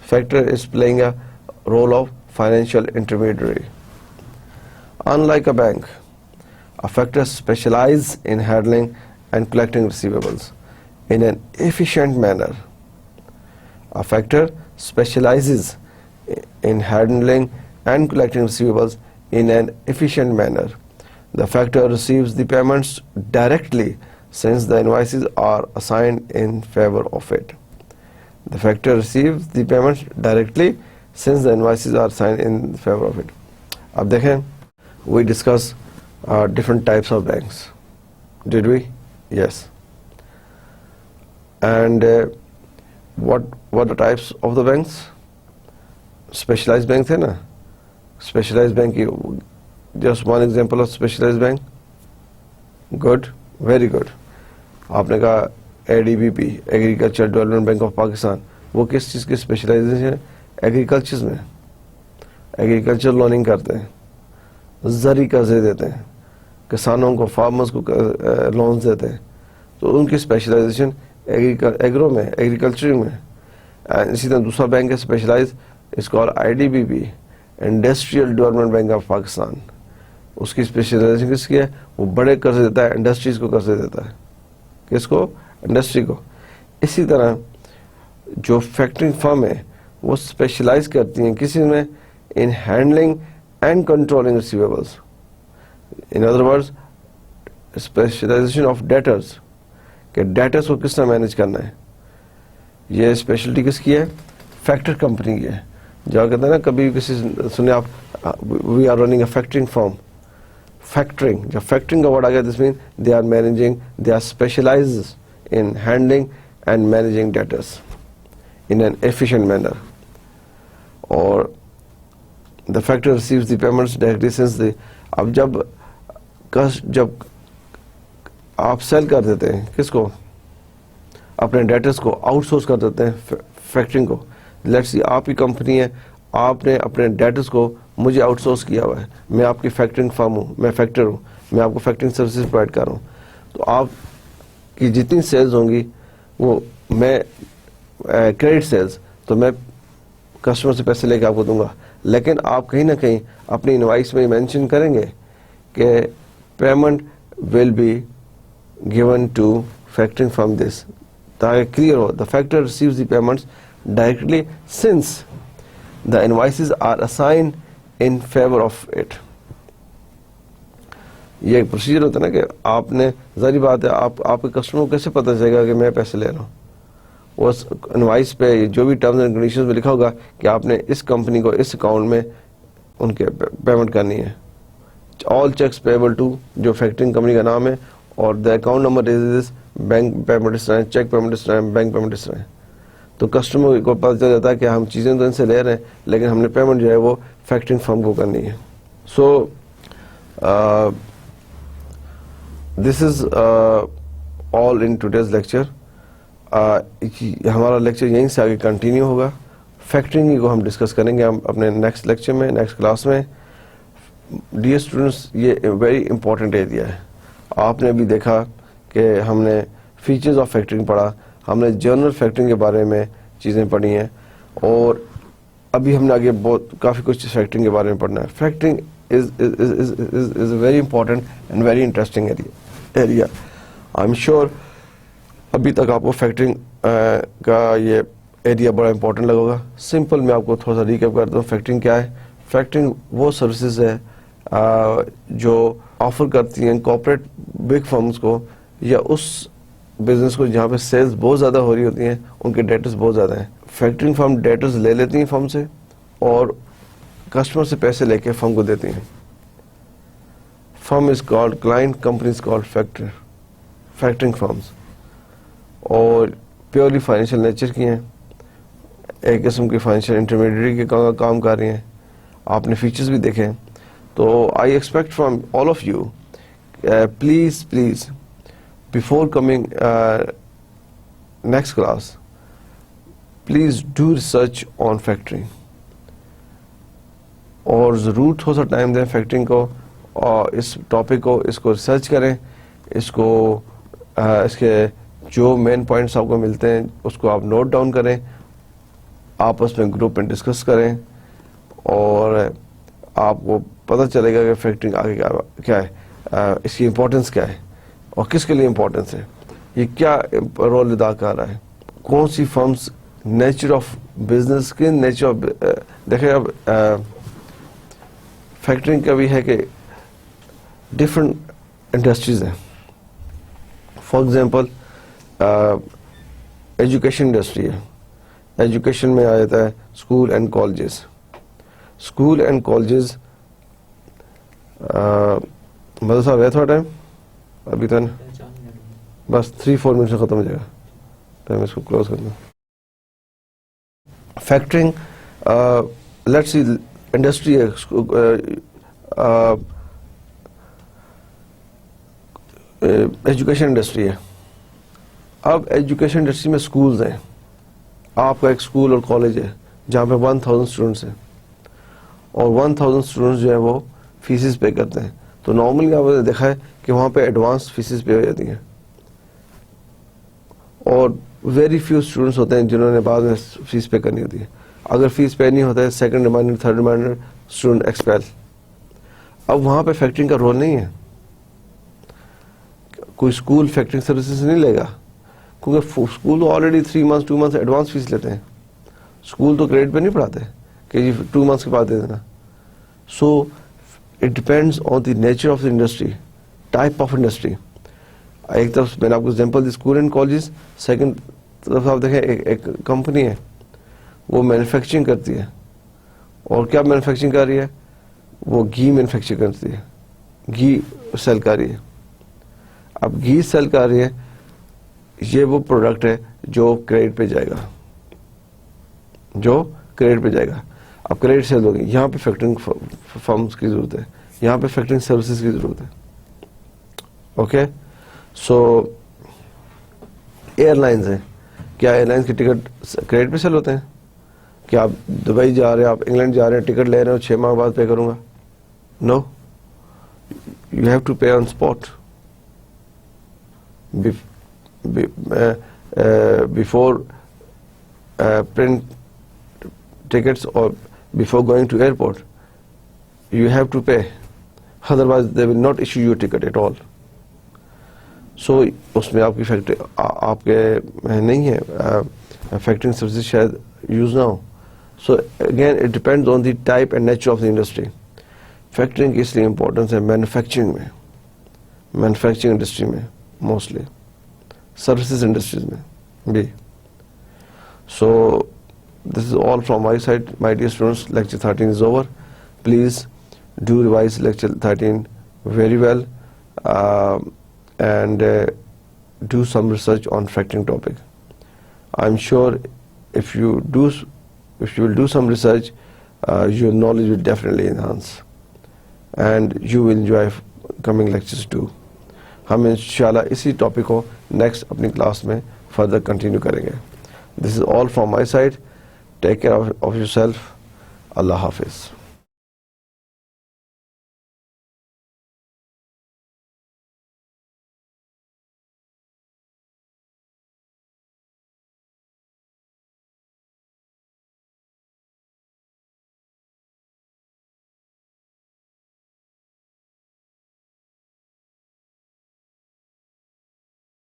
Factor is playing a role of financial intermediary. Unlike a bank, a factor specializes in handling and collecting receivables in an efficient manner. A factor specializes in handling and collecting receivables in an efficient manner. The factor receives the payments directly since the invoices are assigned in favor of it. The factor receives the payments directly since the invoices are assigned in favor of it. اب دیکھیں we discussed different types of banks. Did we? Yes. And what were the types of the banks? Specialized bank تھے نا. Specialized bank, just one example of specialized bank. Good, very good. آپ نے کہا ADBP, agriculture development bank of Pakistan, وہ کس چیز کی specialisation ہے؟ ایگریکلچر میں. ایگریکلچر لوننگ کرتے ہیں, زرعی قرضے دیتے ہیں, کسانوں کو, فارمرز کو لونز دیتے ہیں. تو ان کی اسپیشلائزیشن ایگرو میں, ایگریکلچر میں. اسی طرح دوسرا بینک ہے اسپیشلائز, اس کو IDBP, industrial development bank of Pakistan. اس کی اسپیشلائزیشن کس کی ہے؟ وہ بڑے قرضے دیتا ہے, انڈسٹریز کو قرضے دیتا ہے. کس کو؟ انڈسٹری کو. اسی طرح جو فیکٹرنگ فرم ہے وہ اسپیشلائز کرتی ہیں کسی میں in handling and controlling receivables. In other words specialisation of debtors, کہ ڈیٹرز کو کس طرح مینیج کرنا ہے. یہ اسپیشلٹی کس کی ہے؟ فیکٹر کمپنی کی ہے. جو کہتے ہیں نا, کبھی کسی سنے آپ, we are running a factoring firm. Factoring, جب فیکٹرنگ کا ورڈ آ گیا, this mean they are managing, they are specialise in handling and managing debtors in an efficient manner. اور the factor receives the payments directly since the, اب جب آپ cell کر دیتے ہیں کس کو؟ اپنے ڈیٹرز کو آؤٹ سورس کر دیتے ہیں فیکٹرنگ کو. لیٹس سی آپ کی کمپنی ہے, آپ نے اپنے ڈیٹرز کو مجھے آؤٹ سورس کیا ہوا ہے, میں آپ کی فیکٹرنگ فرم ہوں, میں فیکٹر ہوں, میں آپ کو فیکٹرنگ سروسز پرووائڈ کر رہا ہوں. تو آپ کی جتنی سیلز ہوں گی وہ میں کریڈٹ سیلز, تو میں کسٹمر سے پیسے لے کے آپ کو دوں گا. لیکن آپ کہیں نہ کہیں اپنی انوائس میں مینشن کریں گے کہ payment will be given to factoring from this, تاکہ کلیئر ہو. The factor receives the payments directly since the invoices are assign in favour of it. یہ ایک پروسیجر ہوتا ہے نا, کہ آپ نے, ظاہری بات ہے, آپ کے کسٹمر کو کیسے پتہ چلے گا کہ میں پیسے لے رہا ہوں؟ اس انوائس پہ جو بھی ٹرمز اینڈ کنڈیشنز میں لکھا ہوگا کہ آپ نے اس کمپنی کو اس اکاؤنٹ میں ان کے پیمنٹ کرنی ہے. آل چیکس پیبل ٹو, جو فیکٹرنگ کمپنی کا نام ہے, اور the account number is bank payment اس طرح, چیک پیمنٹ اس طرح, بینک پیمنٹ اس طرح. تو کسٹمر کو پتہ چل جاتا ہے کہ ہم چیزیں تو ان سے لے رہے ہیں, لیکن ہم نے پیمنٹ جو ہے وہ فیکٹرنگ فرم کو کرنی ہے. سو this is all in today's lecture. ہمارا لیکچر یہیں سے آگے کنٹینیو ہوگا. فیکٹرنگ کو ہم ڈسکس کریں گے ہم اپنے نیکسٹ لیکچر میں, نیکسٹ کلاس میں. ڈیئر اسٹوڈنٹس, یہ ویری امپورٹنٹ ایریا ہے. آپ نے بھی دیکھا کہ ہم نے فیچرز آف فیکٹرنگ پڑھا, ہم نے جنرل فیکٹرنگ کے بارے میں چیزیں پڑھی ہیں, اور ابھی ہم نے آگے کافی کچھ فیکٹرنگ کے بارے میں پڑھنا ہے. Factoring is a very important and very interesting area. I am sure ابھی تک آپ کو فیکٹرنگ کا یہ ایریا بڑا امپورٹنٹ لگا ہوگا. سمپل میں آپ کو تھوڑا سا ریکیپ کرتا ہوں. فیکٹرنگ کیا ہے؟ فیکٹرنگ وہ سروسز ہے جو آفر کرتی ہیں کارپوریٹ بگ فرمز کو, یا اس بزنس کو جہاں پہ سیلز بہت زیادہ ہو رہی ہوتی ہیں, ان کے ڈیٹرز بہت زیادہ ہیں. فیکٹرنگ فرم ڈیٹرز لے لیتی ہیں فرم سے, اور کسٹمر سے پیسے لے کے فرم کو دیتی ہیں. Firm is called client, company is called factor, factoring firms. اور پیورلی فائنینشیل نیچر کی ہیں, ایک قسم کی فائنینشیل انٹرمیڈیٹری کے کام کر رہی ہیں. آپ نے فیچرز بھی دیکھیں. تو I expect from all of you, please before coming next class, please do research on factoring. اور ضرور تھوڑا سا ٹائم دیں فیکٹرنگ کو, اور اس ٹاپک کو, اس کو ریسرچ کریں, اس کو اس کے جو مین پوائنٹس آپ کو ملتے ہیں اس کو آپ نوٹ ڈاؤن کریں, آپس میں گروپ میں ڈسکس کریں, اور آپ کو پتہ چلے گا کہ فیکٹرنگ آگے کیا ہے, اس کی امپورٹنس کیا ہے, اور کس کے لیے امپورٹنس ہے, یہ کیا رول ادا کر رہا ہے, کون سی فرمز, نیچر آف بزنس کے نیچر آف. دیکھیں اب فیکٹرنگ کا بھی ہے کہ ڈفرینٹ انڈسٹریز ہیں. فار ایگزامپل ایجوکیشن انڈسٹری ہے. ایجوکیشن میں آ جاتا ہے school and colleges. School and colleges mother صاحب ہے تھوڑا ٹائم ابھی تو بس 3-4 منٹ سے ختم ہو جائے گا, تو میں اس کو کلوز کر دوں. فیکٹرنگ, لیٹس سی انڈسٹری ہے, ایجوکیشن انڈسٹری ہے. اب ایجوکیشن انڈسٹری میں اسکولز ہیں. آپ کا ایک اسکول اور کالج ہے جہاں پہ 1000 اسٹوڈنٹس ہیں, اور 1000 اسٹوڈنٹس جو ہیں وہ فیسز پے کرتے ہیں. تو نارملی آپ نے دیکھا ہے کہ وہاں پہ ایڈوانس فیسز پے ہو جاتی ہیں, اور ویری فیو اسٹوڈنٹس ہوتے ہیں جنہوں نے بعد میں فیس پے کرنی ہوتی ہے. اگر فیس پے نہیں ہوتا ہے, second reminder, third reminder, student expel. اب وہاں پہ فیکٹرنگ کا رول نہیں ہے. کوئی اسکول فیکٹرنگ سروسز نہیں لے گا, کیونکہ اسکول تو already 3 months 2 months advance fees لیتے ہیں. اسکول تو کریڈٹ پہ نہیں پڑھاتے کہ جی 2 months کے بعد دے دینا. So it depends on the nature of the industry, type of industry. ایک طرف میں نے آپ کو example the school and colleges, second طرف آپ دیکھیں ایک کمپنی ہے وہ مینوفیکچرنگ کرتی ہے, اور کیا مینوفیکچرنگ کر رہی ہے, وہ گھی مینوفیکچر کرتی ہے, گھی سیل کر رہی ہے. اب گھی سیل کر رہی ہے, یہ وہ پروڈکٹ ہے جو کریڈٹ پہ جائے گا, جو کریڈٹ پہ جائے گا. اب کریڈٹ سیل ہوگی, یہاں پہ فیکٹرنگ فرمز کی ضرورت ہے, یہاں پہ فیکٹرنگ سروسز کی ضرورت ہے. اوکے, سو ایئر لائنز ہیں. کیا ایئر لائنز کے ٹکٹ کریڈٹ پہ سیل ہوتے ہیں؟ کیا آپ دبئی جا رہے ہیں, آپ انگلینڈ جا رہے ہیں, ٹکٹ لے رہے ہیں, 6 ماہ بعد پے کروں گا؟ No, you have to pay on spot. Before print tickets or before going to airport, you have to pay, otherwise they will not issue you a ticket at all. So اس میں آپ کی factory آپ کے نہیں ہے, factoring services شاید use نہ ہو. So again it depends on the type and nature of the industry. Factoring کی اس لیے امپورٹنس ہے مینوفیکچرنگ میں, مینوفیکچرنگ انڈسٹری میں موسٹلی, سروسز انڈسٹریز میں بھی. So this is all from my side my dear students. Lecture 13 is over. Please do revise lecture 13 very well, and do some research on factoring topic. I'm sure if you will do some research, your knowledge will definitely enhance, and you will enjoy coming lectures too. ہم انشاءاللہ اسی topic کو next اپنی class میں further continue کریں گے. This is all from my side. Take care of yourself. اللہ حافظ.